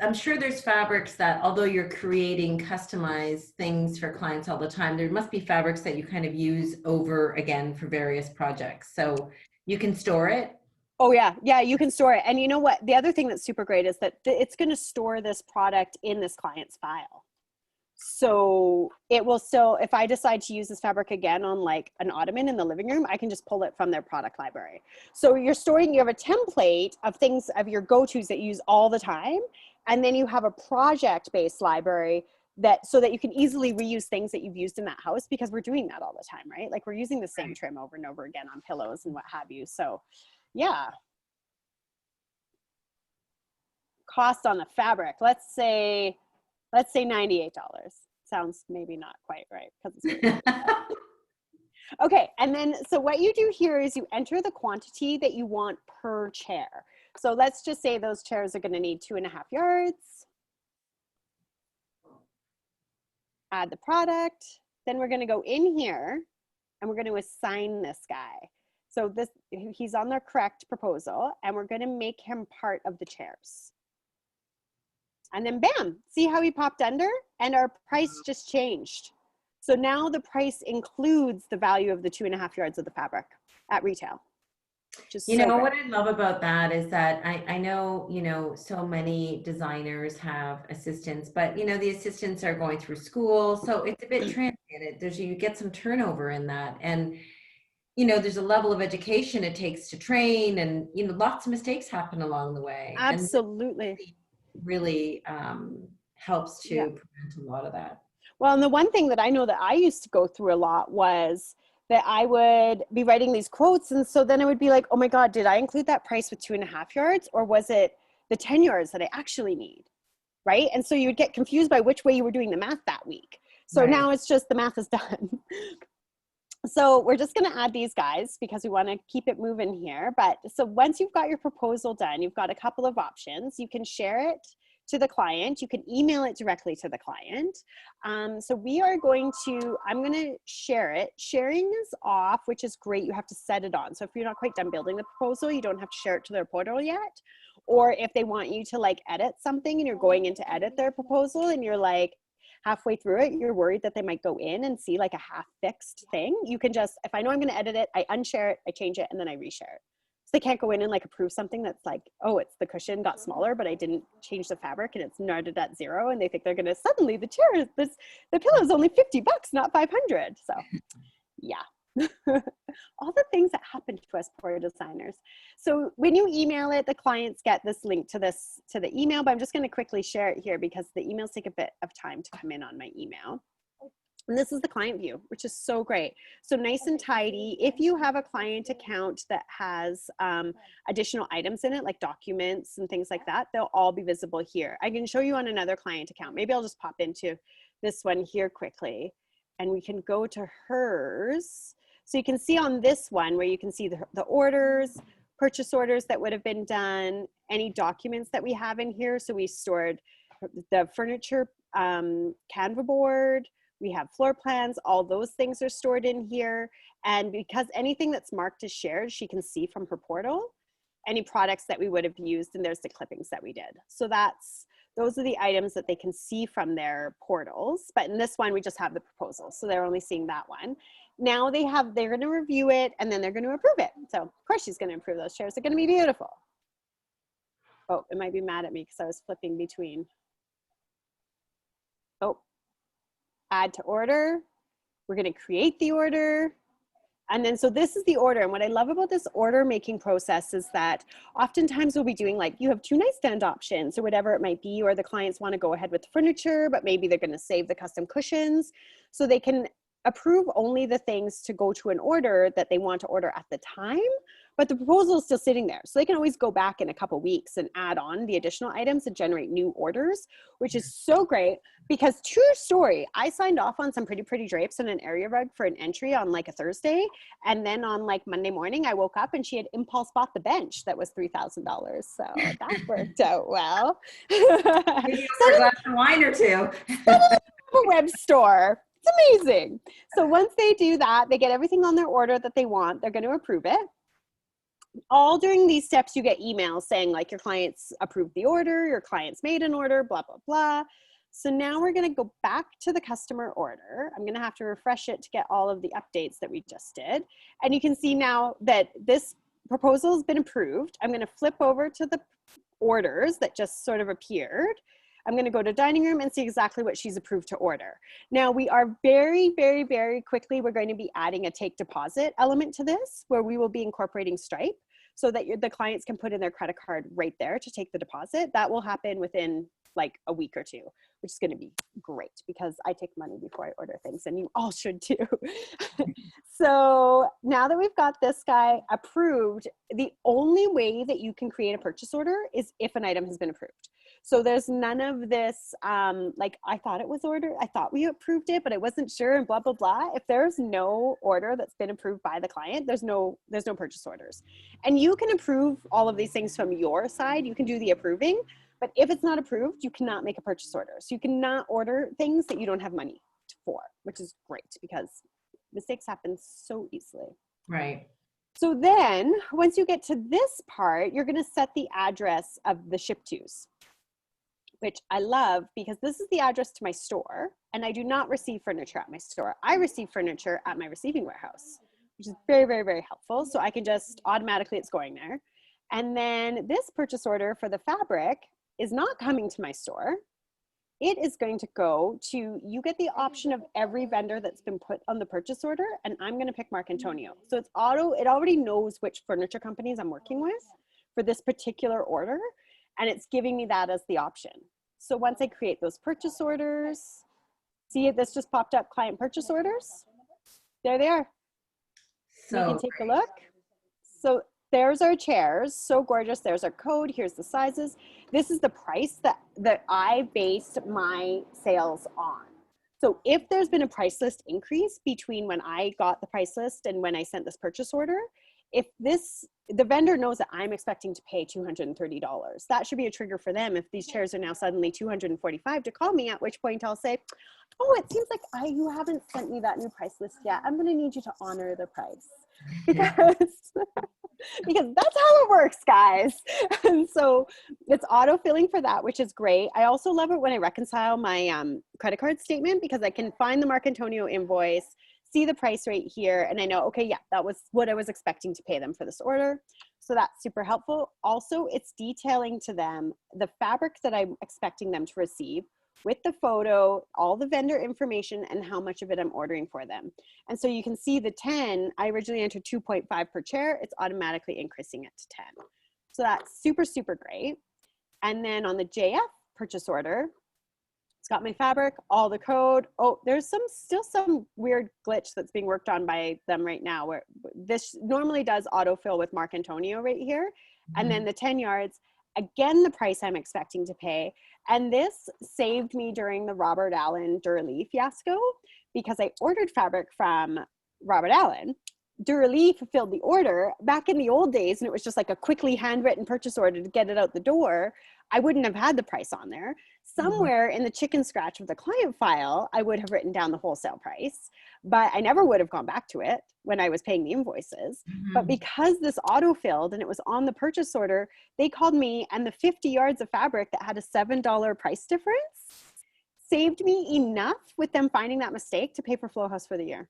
I'm sure there's fabrics that, although you're creating customized things for clients all the time, there must be fabrics that you kind of use over again for various projects. So you can store it. Oh yeah, yeah, you can store it. And you know what? The other thing that's super great is that it's going to store this product in this client's file. So it will still, if I decide to use this fabric again on like an ottoman in the living room, I can just pull it from their product library. So you're storing, you have a template of things, of your go-tos that you use all the time. And then you have a project-based library that, so that you can easily reuse things that you've used in that house, because we're doing that all the time, right? Like we're using the same trim over and over again on pillows and what have you. So yeah. Cost on the fabric, let's say $98. Sounds maybe not quite right because it's really okay. And then, so what you do here is you enter the quantity that you want per chair. So let's just say those chairs are going to need 2.5 yards. Add the product. Then we're going to go in here and we're going to assign this guy. So this, he's on the correct proposal, and we're going to make him part of the chairs. And then bam, see how he popped under? And our price just changed. So now the price includes the value of the 2.5 yards of the fabric at retail. You know, what I love about that is that I know, you know, so many designers have assistants, but you know, the assistants are going through school. So it's a bit transient. You get some turnover in that. And, you know, there's a level of education it takes to train, and, you know, lots of mistakes happen along the way. Absolutely. And really helps to prevent a lot of that. Well, and the one thing that I know that I used to go through a lot was that I would be writing these quotes. And so then I would be like, oh my God, did I include that price with 2.5 yards? Or was it the 10 yards that I actually need? Right. And so you would get confused by which way you were doing the math that week. So now it's just the math is done. So we're just going to add these guys because we want to keep it moving here. But so once you've got your proposal done, you've got a couple of options. You can share it to the client. You can email it directly to the client. So we are going to, I'm going to share it. Sharing is off, which is great. You have to set it on. So if you're not quite done building the proposal, you don't have to share it to their portal yet. Or if they want you to like edit something and you're going in to edit their proposal and you're like halfway through it, you're worried that they might go in and see like a half fixed thing. You can just, if I know I'm going to edit it, I unshare it, I change it, and then I reshare it. So they can't go in and like approve something that's like, oh, it's the cushion got smaller, but I didn't change the fabric and it's knotted at 0. And they think they're going to suddenly the pillow is only $50, not 500. So yeah. All the things that happen to us poor designers. So when you email it, the clients get this link to the email, but I'm just going to quickly share it here because the emails take a bit of time to come in on my email. And this is the client view, which is so great. So nice and tidy. If you have a client account that has additional items in it, like documents and things like that, they'll all be visible here. I can show you on another client account. Maybe I'll just pop into this one here quickly and we can go to hers. So you can see on this one where you can see the orders, purchase orders that would have been done, any documents that we have in here. So we stored the furniture, Canva board, we have floor plans, all those things are stored in here. And because anything that's marked as shared, she can see from her portal, any products that we would have used, and there's the clippings that we did. So those are the items that they can see from their portals. But in this one, we just have the proposal. So they're only seeing that one. Now they're going to review it and then they're going to approve it. So of course she's going to approve those chairs. They're going to be beautiful. Oh, it might be mad at me because I was flipping between. Oh, add to order. We're going to create the order. And then, so this is the order. And what I love about this order making process is that oftentimes we'll be doing like, you have 2 nightstand options or whatever it might be, or the clients want to go ahead with the furniture, but maybe they're going to save the custom cushions. So they can approve only the things to go to an order that they want to order at the time, but the proposal is still sitting there. So they can always go back in a couple weeks and add on the additional items and generate new orders, which is so great because true story, I signed off on some pretty drapes and an area rug for an entry on like a Thursday. And then on like Monday morning, I woke up and she had impulse bought the bench that was $3,000. So that worked out well. Maybe over a glass of wine or two. A web store. It's amazing. So once they do that, they get everything on their order that they want. They're going to approve it. All during these steps, you get emails saying like your clients approved the order, your clients made an order, blah, blah, blah. So now we're going to go back to the customer order. I'm going to have to refresh it to get all of the updates that we just did. And you can see now that this proposal has been approved. I'm going to flip over to the orders that just sort of appeared. I'm going to go to dining room and see exactly what she's approved to order. Now we are very quickly, we're going to be adding a take deposit element to this where we will be incorporating Stripe so that the clients can put in their credit card right there to take the deposit. That will happen within like a week or two, which is going to be great because I take money before I order things and you all should too. So now that we've got this guy approved, the only way that you can create a purchase order is if an item has been approved. So there's none of this, like I thought it was ordered, I thought we approved it, but I wasn't sure and blah, blah, blah. If there's no order that's been approved by the client, there's no purchase orders. And you can approve all of these things from your side. You can do the approving, but if it's not approved, you cannot make a purchase order. So you cannot order things that you don't have money for, which is great because mistakes happen so easily. Right. So then once you get to this part, you're going to set the address of the ship tos, which I love because this is the address to my store and I do not receive furniture at my store. I receive furniture at my receiving warehouse, which is very helpful. So I can just automatically, it's going there. And then this purchase order for the fabric is not coming to my store. It is going to go to, you get the option of every vendor that's been put on the purchase order, and I'm going to pick Marc Antonio. So it's it already knows which furniture companies I'm working with for this particular order, and it's giving me that as the option. So once I create those purchase orders, see it, this just popped up, client purchase orders. There they are. So you can take a look. So there's our chairs, so gorgeous. There's our code, here's the sizes. This is the price that I based my sales on. So if there's been a price list increase between when I got the price list and when I sent this purchase order, if the vendor knows that I'm expecting to pay $230, that should be a trigger for them if these chairs are now suddenly $245 to call me, at which point I'll say, oh, it seems like you haven't sent me that new price list yet. I'm going to need you to honor the price because, because that's how it works, guys. And so it's auto-filling for that, which is great. I also love it when I reconcile my credit card statement because I can find the Marc Antonio invoice, see the price rate here, and I know, okay, yeah, that was what I was expecting to pay them for this order. So that's super helpful. Also, it's detailing to them the fabric that I'm expecting them to receive with the photo, all the vendor information, and how much of it I'm ordering for them. And so you can see the 10, I originally entered 2.5 per chair. It's automatically increasing it to 10. So that's super great. And then on the JF purchase order, it's got my fabric, all the code. Oh, there's still some weird glitch that's being worked on by them right now where this normally does autofill with Marc Antonio right here. And then the 10 yards, again, the price I'm expecting to pay. And this saved me during the Robert Allen Duralee fiasco because I ordered fabric from Robert Allen. Duralee fulfilled the order back in the old days, and it was just like a quickly handwritten purchase order to get it out the door. I wouldn't have had the price on there. Somewhere in the chicken scratch of the client file, I would have written down the wholesale price, but I never would have gone back to it when I was paying the invoices. But because this auto-filled and it was on the purchase order, they called me, and the 50 yards of fabric that had a $7 price difference saved me enough with them finding that mistake to pay for Flowhaus for the year.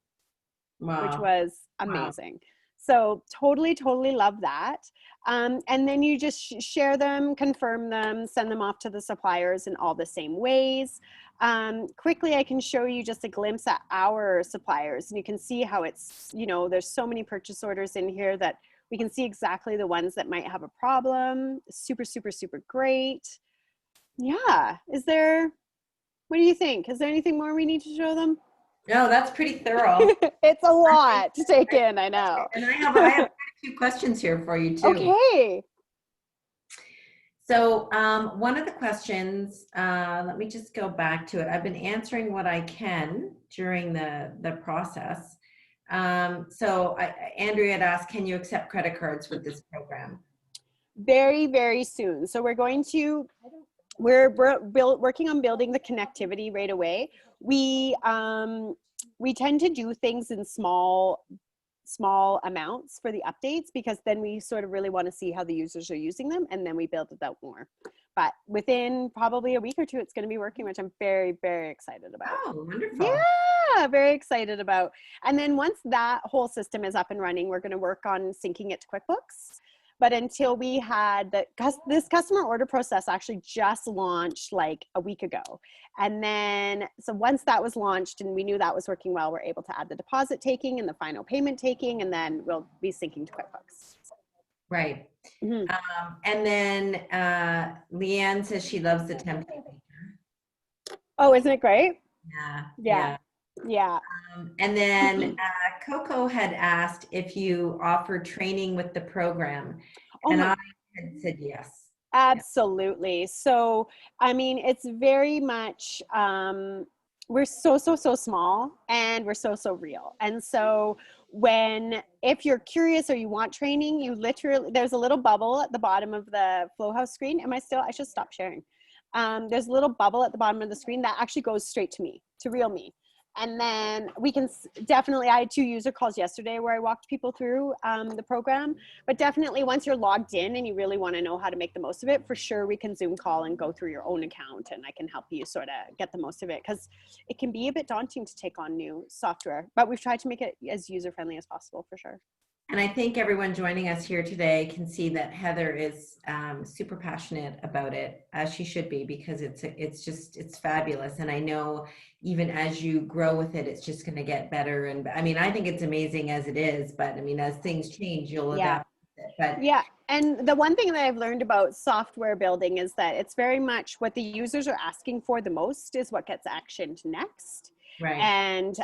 Wow. Which was amazing. Wow. So totally, totally love that. And then you just share them, confirm them, send them off to the suppliers in all the same ways. Quickly, I can show you just a glimpse at our suppliers, and you can see how it's, you know, there's so many purchase orders in here that we can see exactly the ones that might have a problem. Super, super, super great. Yeah. What do you think? Is there anything more we need to show them? No, that's pretty thorough. It's a lot to take in, I know. And I have quite a few questions here for you too. Okay. So one of the questions, let me just go back to it. I've been answering what I can during the process. Andrea had asked, can you accept credit cards with this program? Very, very soon. So we're working on building the connectivity right away. We tend to do things in small amounts for the updates, because then we sort of really want to see how the users are using them, and then we build it out more. But within probably a week or two, it's going to be working, which I'm very, very excited about. Oh, wonderful. Yeah, very excited about. And then once that whole system is up and running, we're going to work on syncing it to QuickBooks. But until we had this customer order process actually just launched like a week ago. And then, so once that was launched and we knew that was working well, we're able to add the deposit taking and the final payment taking, and then we'll be syncing to QuickBooks. Right. Mm-hmm. And then Leanne says she loves the template maker. Oh, isn't it great? Yeah. And then Coco had asked if you offer training with the program, and I had said yes. Absolutely. So, I mean, it's very much, we're so small, and we're so real. And so if you're curious or you want training, you literally, there's a little bubble at the bottom of the Flowhaus screen. I should stop sharing. There's a little bubble at the bottom of the screen that actually goes straight to me, to real me. And then we can definitely, I had 2 user calls yesterday where I walked people through the program, but definitely once you're logged in and you really want to know how to make the most of it, for sure we can Zoom call and go through your own account, and I can help you sort of get the most of it, because it can be a bit daunting to take on new software, but we've tried to make it as user-friendly as possible, for sure. And I think everyone joining us here today can see that Heather is super passionate about it, as she should be, because it's fabulous. And I know even as you grow with it, it's just going to get better. And I mean, I think it's amazing as it is, but I mean, as things change, you'll adapt with it. But yeah. And the one thing that I've learned about software building is that it's very much what the users are asking for the most is what gets actioned next. Right. And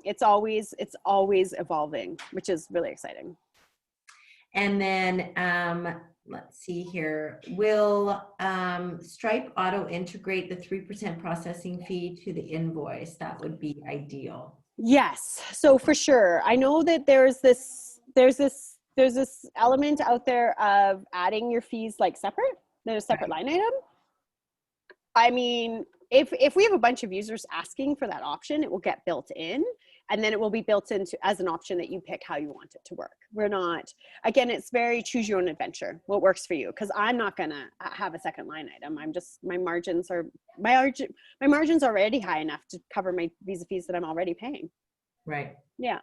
it's always evolving, which is really exciting. And then let's see here. Will Stripe auto integrate the 3% processing fee to the invoice? That would be ideal. Yes. So for sure, I know that there's this element out there of adding your fees like separate. There's a separate line item. I mean, if we have a bunch of users asking for that option, it will get built in, and then it will be built into as an option that you pick how you want it to work. We're not, again, it's very choose your own adventure, what works for you, because I'm not gonna have a second line item. I'm just, my margins are already high enough to cover my visa fees that I'm already paying. Right. Yeah.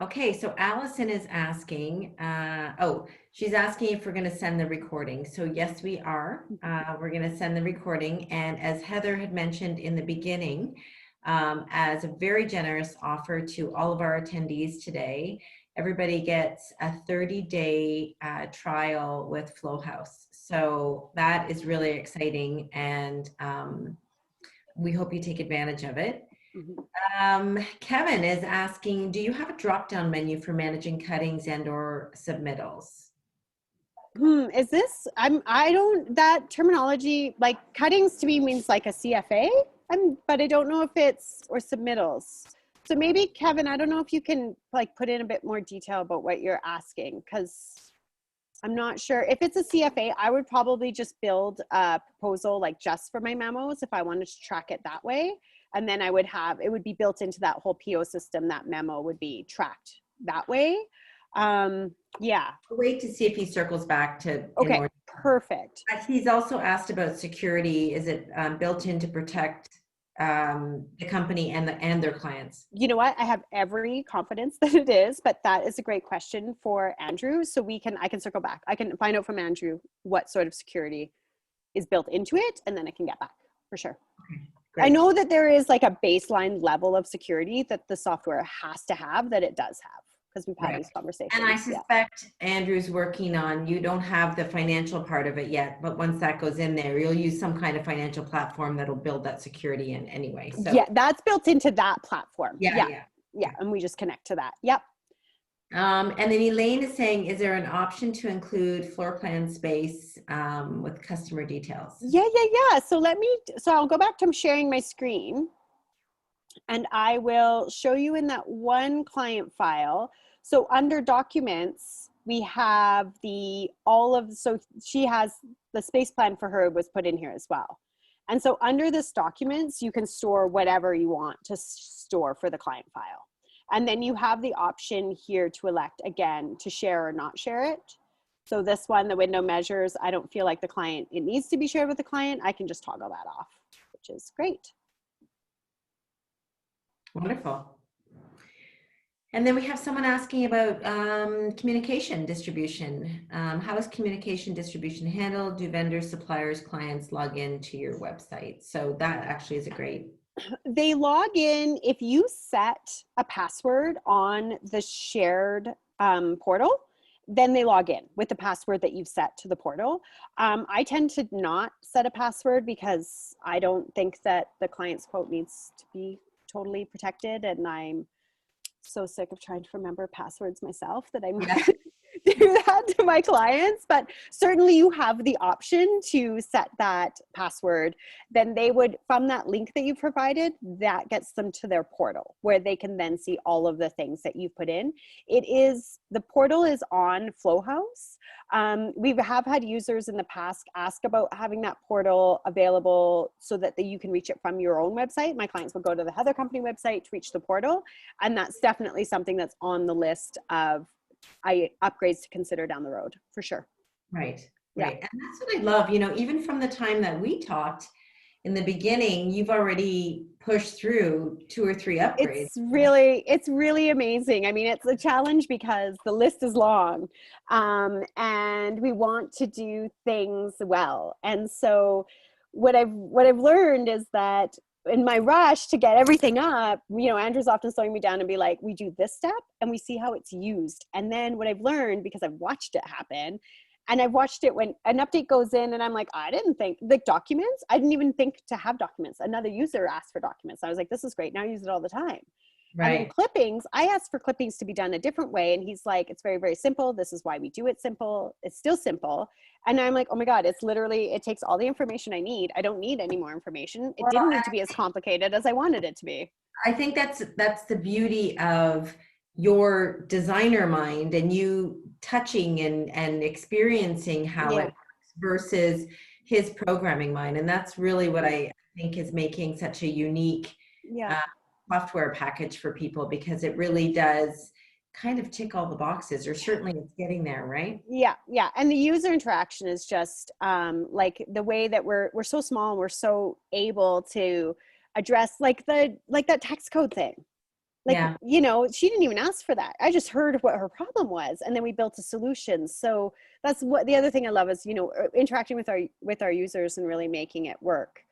Okay, so Allison is asking, she's asking if we're going to send the recording. So yes, we are. We're going to send the recording. And as Heather had mentioned in the beginning, as a very generous offer to all of our attendees today, everybody gets a 30-day trial with Flowhaus. So that is really exciting, and we hope you take advantage of it. Kevin is asking, do you have a drop-down menu for managing cuttings and or submittals? Is this, that terminology, like cuttings to me means like a CFA, but I don't know if it's, or submittals. So maybe Kevin, I don't know if you can like put in a bit more detail about what you're asking, because I'm not sure. If it's a CFA, I would probably just build a proposal like just for my memos if I wanted to track it that way. And then I would have, it would be built into that whole PO system. That memo would be tracked that way. Yeah. I'll wait to see if he circles back to. Okay, perfect. He's also asked about security. Is it built in to protect the company and their clients? You know what? I have every confidence that it is, but that is a great question for Andrew. So I can circle back. I can find out from Andrew what sort of security is built into it, and then I can get back for sure. Okay, great. I know that there is like a baseline level of security that the software has to have, that it does have, because we've had these conversations. And I suspect Andrew's working on, you don't have the financial part of it yet, but once that goes in there, you'll use some kind of financial platform that'll build that security in anyway. So yeah, that's built into that platform. Yeah. And we just connect to that. Yep. And then Elaine is saying, is there an option to include floor plan space with customer details? Yeah. So I'll go back to sharing my screen, and I will show you in that one client file. So under documents, we have so she has the space plan for her was put in here as well. And so under this documents, you can store whatever you want to store for the client file. And then you have the option here to elect, again, to share or not share it. So this one, the window measures, I don't feel like it needs to be shared with the client. I can just toggle that off, which is great. Wonderful. And then we have someone asking about communication distribution. How is communication distribution handled? Do vendors, suppliers, clients log in to your website? So that actually is a great. They log in if you set a password on the shared portal, then they log in with the password that you've set to the portal. I tend to not set a password because I don't think that the client's quote needs to be totally protected, and I'm so sick of trying to remember passwords myself that I'm do that to my clients. But certainly you have the option to set that password. Then they would, from that link that you provided, that gets them to their portal where they can then see all of the things that you've put in. The portal is on Flowhaus. We have had users in the past ask about having that portal available so that you can reach it from your own website. My clients will go to the Heather Company website to reach the portal. And that's definitely something that's on the list of upgrades to consider down the road, for sure. Right. And that's what I love, even from the time that we talked in the beginning, you've already pushed through 2 or 3 upgrades. It's really amazing. I mean, it's a challenge because the list is long, and we want to do things well. And so what I've learned is that in my rush to get everything up, Andrew's often slowing me down and be like, we do this step and we see how it's used. And then what I've learned, because I've watched it happen, and I've watched it when an update goes in and I'm like, I didn't think, like documents, I didn't even think to have documents. Another user asked for documents. I was like, this is great. Now I use it all the time. Right. And then clippings, I asked for clippings to be done a different way. And he's like, it's very, very simple. This is why we do it simple. It's still simple. And I'm like, oh my God, it takes all the information I need. I don't need any more information. It didn't need to be as complicated as I wanted it to be. I think that's the beauty of your designer mind and you touching and experiencing how it works versus his programming mind. And that's really what I think is making such a unique software package for people, because it really does kind of tick all the boxes, or certainly it's getting there, right? Yeah. And the user interaction is just like the way that we're so small and we're so able to address like that text code thing. She didn't even ask for that. I just heard what her problem was, and then we built a solution. So that's what the other thing I love is, interacting with our users and really making it work.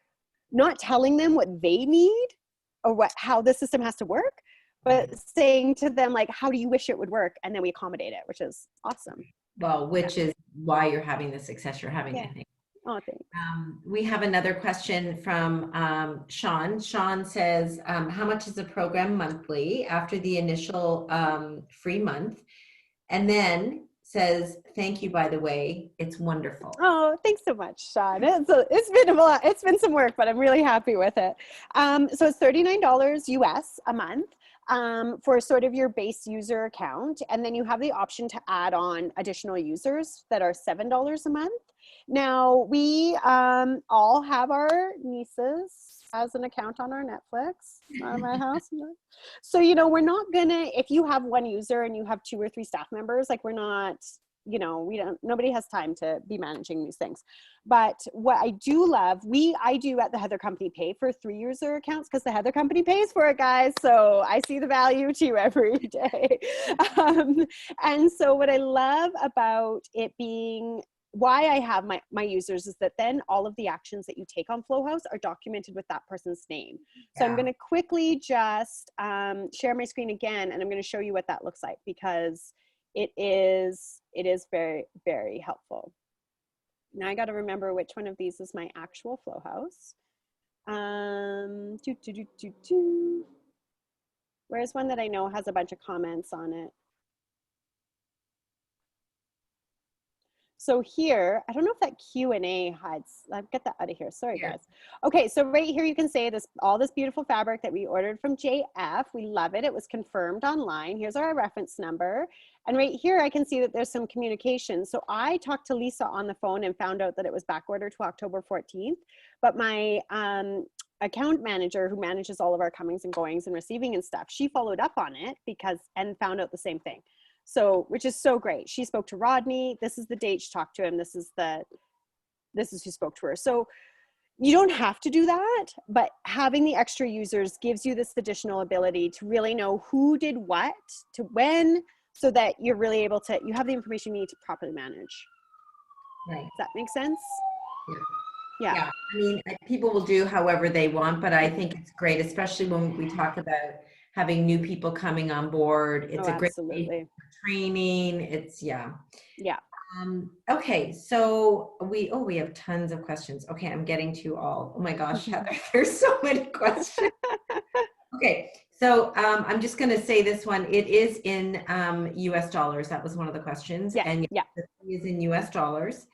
Not telling them what they need or how the system has to work, but saying to them, like, how do you wish it would work? And then we accommodate it, which is awesome. Well, which is why you're having the success you're having, I think. Oh, thanks. We have another question from Sean. Sean says, how much is the program monthly after the initial free month? And then says, thank you, by the way, it's wonderful. Oh, thanks so much, Sean. It's been a lot. It's been some work, but I'm really happy with it. So it's $39 US a month for sort of your base user account. And then you have the option to add on additional users that are $7 a month. Now, we all have our nieces as an account on our Netflix at my house. So, we're not gonna, if you have one user and you have 2 or 3 staff members, like we're not you know, nobody has time to be managing these things. But what I do love, I do at the Heather Company pay for 3 user accounts because the Heather Company pays for it, guys. So I see the value to you every day. And so what I love about it being, why I have my users is that then all of the actions that you take on Flowhaus are documented with that person's name. So I'm going to quickly just share my screen again, and I'm going to show you what that looks like, because it is very, very helpful. Now I got to remember which one of these is my actual Flowhaus. Where's one that I know has a bunch of comments on it? So here, I don't know if that Q&A hides. I'll get that out of here. Sorry, guys. Okay, so right here you can say this, all this beautiful fabric that we ordered from JF. We love it. It was confirmed online. Here's our reference number. And right here I can see that there's some communication. So I talked to Lisa on the phone and found out that it was back ordered to October 14th. But my account manager, who manages all of our comings and goings and receiving and stuff, she followed up on it and found out the same thing. So, which is so great. She spoke to Rodney. This is the date she talked to him. This is who spoke to her. So you don't have to do that, but having the extra users gives you this additional ability to really know who did what to when, so that you're really able to, you have the information you need to properly manage. Right. Does that make sense? Yeah. Yeah. I mean, people will do however they want, but I think it's great, especially when we talk about having new people coming on board. It's a great way for training. It's yeah. Okay, so we have tons of questions. Okay, I'm getting to all. Oh my gosh, Heather, there's so many questions. Okay, so I'm just going to say this one. It is in US dollars. That was one of the questions. And it is in US dollars.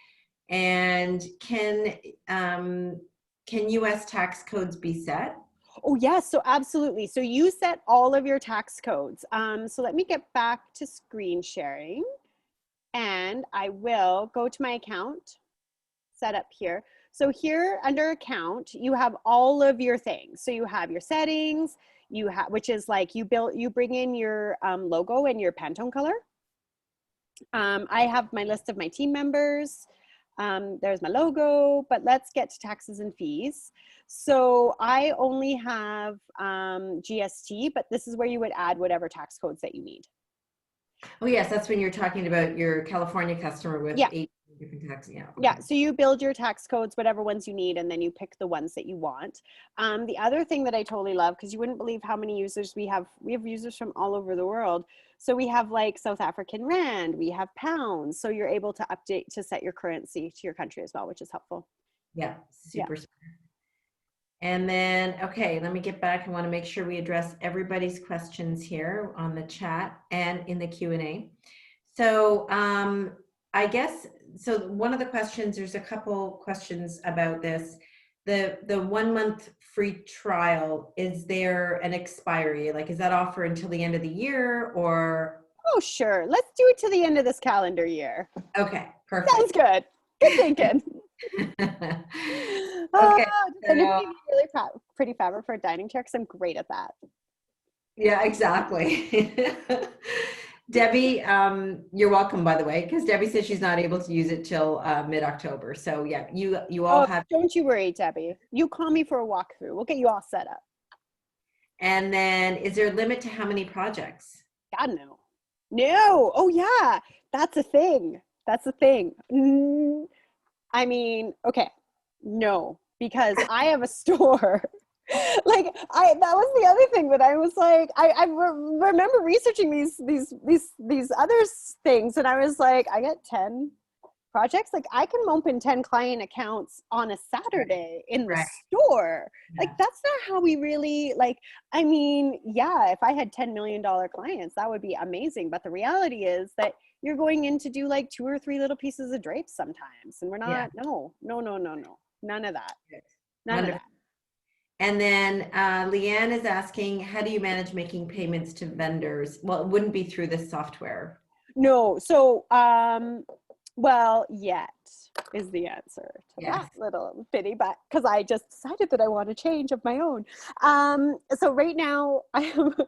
And can US tax codes be set? Oh yes, so absolutely. So you set all of your tax codes. So let me get back to screen sharing, and I will go to my account, set up here. So here under account, you have all of your things. So you have your settings, you have, which is like you bring in your logo and your Pantone color. I have my list of my team members. There's my logo, but let's get to taxes and fees. So I only have GST, but this is where you would add whatever tax codes that you need. Oh yes, that's when you're talking about your California customer with 8 different tax. Yeah. Okay. Yeah, so you build your tax codes, whatever ones you need, and then you pick the ones that you want. The other thing that I totally love, because you wouldn't believe how many users we have users from all over the world. So we have like South African Rand, we have pounds. So you're able to update to set your currency to your country as well, which is helpful. Yeah, super. And then, okay, let me get back. I want to make sure we address everybody's questions here on the chat and in the Q&A. So I guess, so one of the questions, there's a couple questions about this. The 1 month free trial, is there an expiry? Like, is that offer until the end of the year or? Oh, sure. Let's do it to the end of this calendar year. Okay, perfect. Sounds good. Good thinking. Okay. And if you really pretty fabric for a dining chair, because I'm great at that. Yeah, exactly. Debbie, you're welcome, by the way, because Debbie says she's not able to use it till mid-October. So yeah, you all have. Don't you worry, Debbie. You call me for a walkthrough. We'll get you all set up. And then, is there a limit to how many projects? God, no. No. Oh yeah, that's a thing. That's a thing. I mean, okay, no, because I have a store. Like that was the other thing that I was like, I remember researching these other things, and I was like, I get 10 projects. Like I can open 10 client accounts on a Saturday in the store. Yeah. Like that's not how we really like. I mean, yeah, if I had $10 million clients, that would be amazing. But the reality is that you're going in to do like 2 or 3 little pieces of drapes sometimes, and we're not. No, none of that. None of that. And then Leanne is asking, how do you manage making payments to vendors? Well, it wouldn't be through this software. No. So Well, yet is the answer to Yes. that little bitty, but because I just decided that I want to change of my own. So right now I have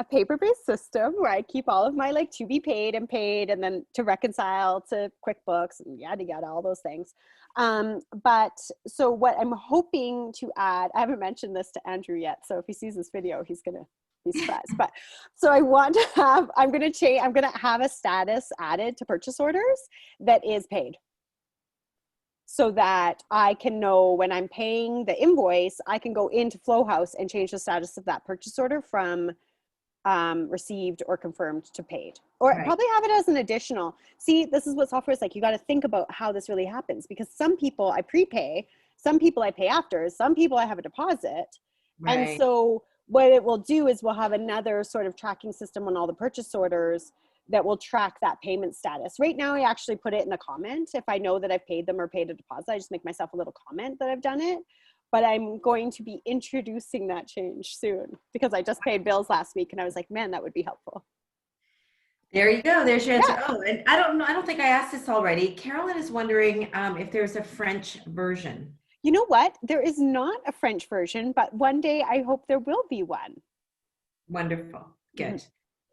a paper-based system where I keep all of my like to be paid and paid, and then to reconcile to QuickBooks and yada yada, all those things. But so what I'm hoping to add, I haven't mentioned this to Andrew yet, so if he sees this video, he's gonna be surprised. But so I want to have, I'm gonna have a status added to purchase orders that is paid, so that I can know when I'm paying the invoice, I can go into Flowhaus and change the status of that purchase order from received or confirmed to paid, or Right. probably have it as an additional. See, this is what software is like. You got to think about how this really happens, because some people I prepay, some people I pay after, some people I have a deposit. And Right. so what it will do is we'll have another sort of tracking system on all the purchase orders that will track that payment status. Right now, I actually put it in a comment. If I know that I've paid them or paid a deposit, I just make myself a little comment that I've done it. But I'm going to be introducing that change soon, because I just paid bills last week and I was like, man, that would be helpful. There you go. There's your answer. Yeah. Oh, and I don't know. I don't think I asked this already. Carolyn is wondering if there's a French version. You know what? There is not a French version, but one day I hope there will be one. Wonderful. Mhm. Good.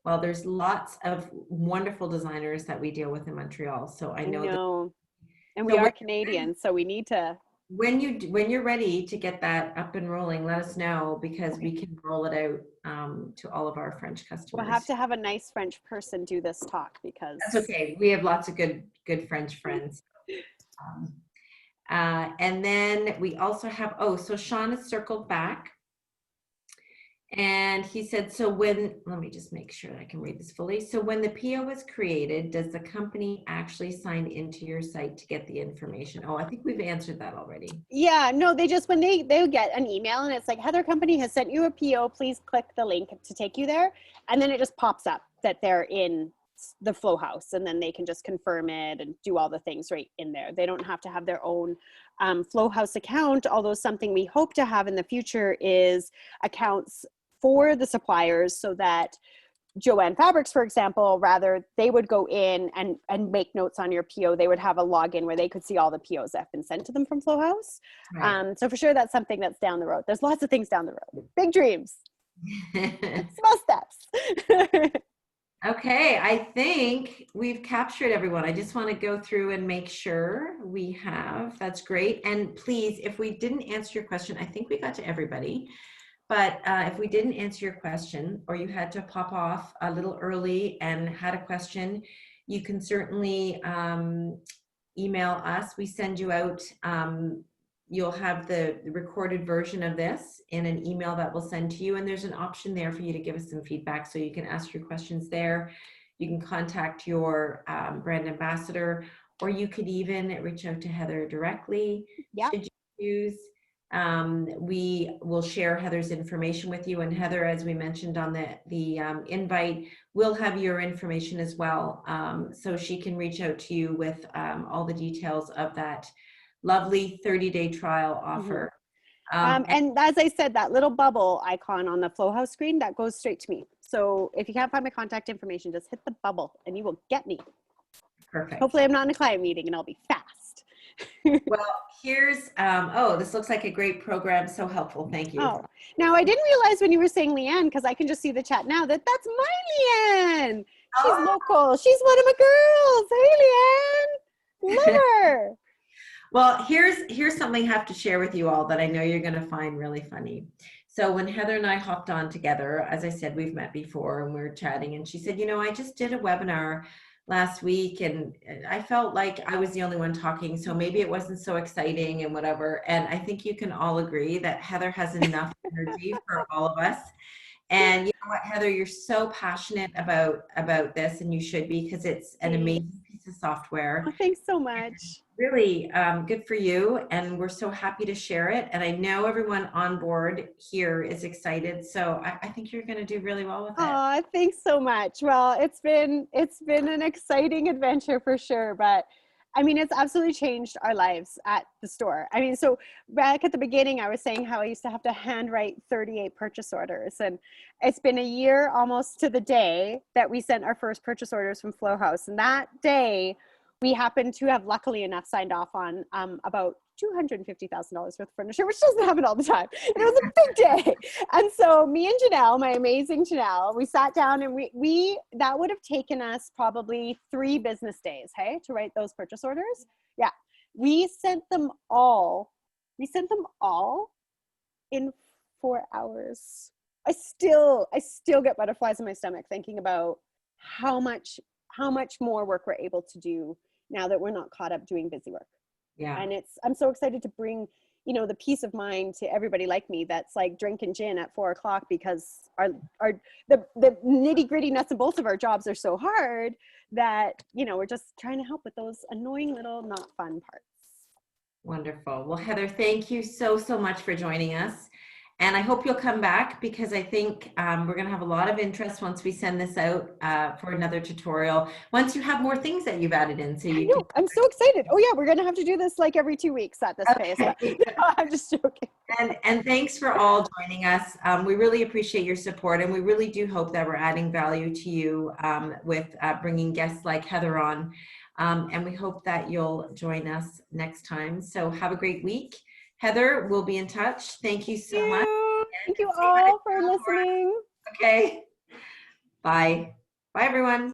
Well, there's lots of wonderful designers that we deal with in Montreal. So I I know that. know. And we So are Canadian, so we need to. when you're ready to get that up and rolling, let us know, because Okay. we can roll it out to all of our French We'll have customers. to have a nice French person do this talk, That's because okay. We have lots of good French friends. Um, and then we also have, oh, so Sean has circled back. And he said, so when, let me just make sure that I can read this fully. So when the PO was created, does the company actually sign into your site to get the information? Oh, I think we've answered that already. yeah, no, they just, when they get an email and it's like, Heather Company has sent you a PO, please click the link to take you there. And then it just pops up that they're in the Flowhaus, and then they can just confirm it and do all the things right in there. They don't have to have their own Flowhaus account, although something we hope to have in the future is accounts for the suppliers, so that Joanne Fabrics, for example, rather, they would go in and make notes on your PO. They would have a login where they could see all the POs that have been sent to them from Flowhaus. Right. So for sure, that's something that's down the road. There's lots of things down the road. Big dreams, small steps. Okay, I think we've captured everyone. I just want to go through and make sure we have. That's great. And please, if we didn't answer your question, I think we got to everybody. But if we didn't answer your question, or you had to pop off a little early and had a question, you can certainly email us. We send you out, you'll have the recorded version of this in an email that we'll send to you. And there's an option there for you to give us some feedback. So you can ask your questions there. You can contact your brand ambassador, or you could even reach out to Heather directly, Yeah. should you choose. We will share Heather's information with you, and Heather, as we mentioned on the invite, will have your information as well, so she can reach out to you with all the details of that lovely 30-day trial offer. And as I said, that little bubble icon on the Flowhaus screen, that goes straight to me. So if you can't find my contact information, just hit the bubble and you will get me. Perfect. Hopefully I'm not in a client meeting and I'll be fast. Well, here's, oh, this looks like a great program. So helpful. Thank you. Oh, now I didn't realize when you were saying Leanne, because I can just see the chat now, that that's my Leanne. She's local. She's one of my girls. Hey, Leanne. Love her. Well, here's something I have to share with you all that I know you're going to find really funny. So when Heather and I hopped on together, as I said, we've met before and we were chatting, and she said, you know, I just did a webinar last week and I felt like I was the only one talking, so maybe it wasn't so exciting and whatever. And I think you can all agree that Heather has enough energy for all of us. And you know what, Heather, you're so passionate about this, and you should be, because it's an amazing piece of software. Oh, thanks so much. Really good for you, and we're so happy to share it. And I know everyone on board here is excited, so I think you're going to do really well with it. Oh, thanks so much. Well, it's been an exciting adventure for sure, but I mean, it's absolutely changed our lives at the store. I mean, so back at the beginning, I was saying how I used to have to handwrite 38 purchase orders, and it's been a year almost to the day that we sent our first purchase orders from Flowhaus, and that day we happened to have, luckily enough, signed off on about $250,000 worth of furniture, which doesn't happen all the time. And it was a big day. And so me and Janelle, my amazing Janelle, we sat down and we that would have taken us probably 3 business days, hey, to write those purchase orders. Yeah. We sent them all in 4 hours. I still get butterflies in my stomach thinking about how much more work we're able to do now that we're not caught up doing busy work. Yeah. And I'm so excited to bring, you know, the peace of mind to everybody like me that's like drinking gin at 4 o'clock because the nitty gritty nuts and bolts of our jobs are so hard that, you know, we're just trying to help with those annoying little not fun parts. Wonderful. Well, Heather, thank you so much for joining us. And I hope you'll come back because I think we're going to have a lot of interest once we send this out for another tutorial. Once you have more things that you've added in. So I'm so excited. Oh yeah, we're going to have to do this like every 2 weeks at this pace. But, no, I'm just joking. And thanks for all joining us. We really appreciate your support, and we really do hope that we're adding value to you with bringing guests like Heather on. And we hope that you'll join us next time. So have a great week. Heather, we'll be in touch. Thank you so much. Thank you all for listening. Okay. Bye. Bye, everyone.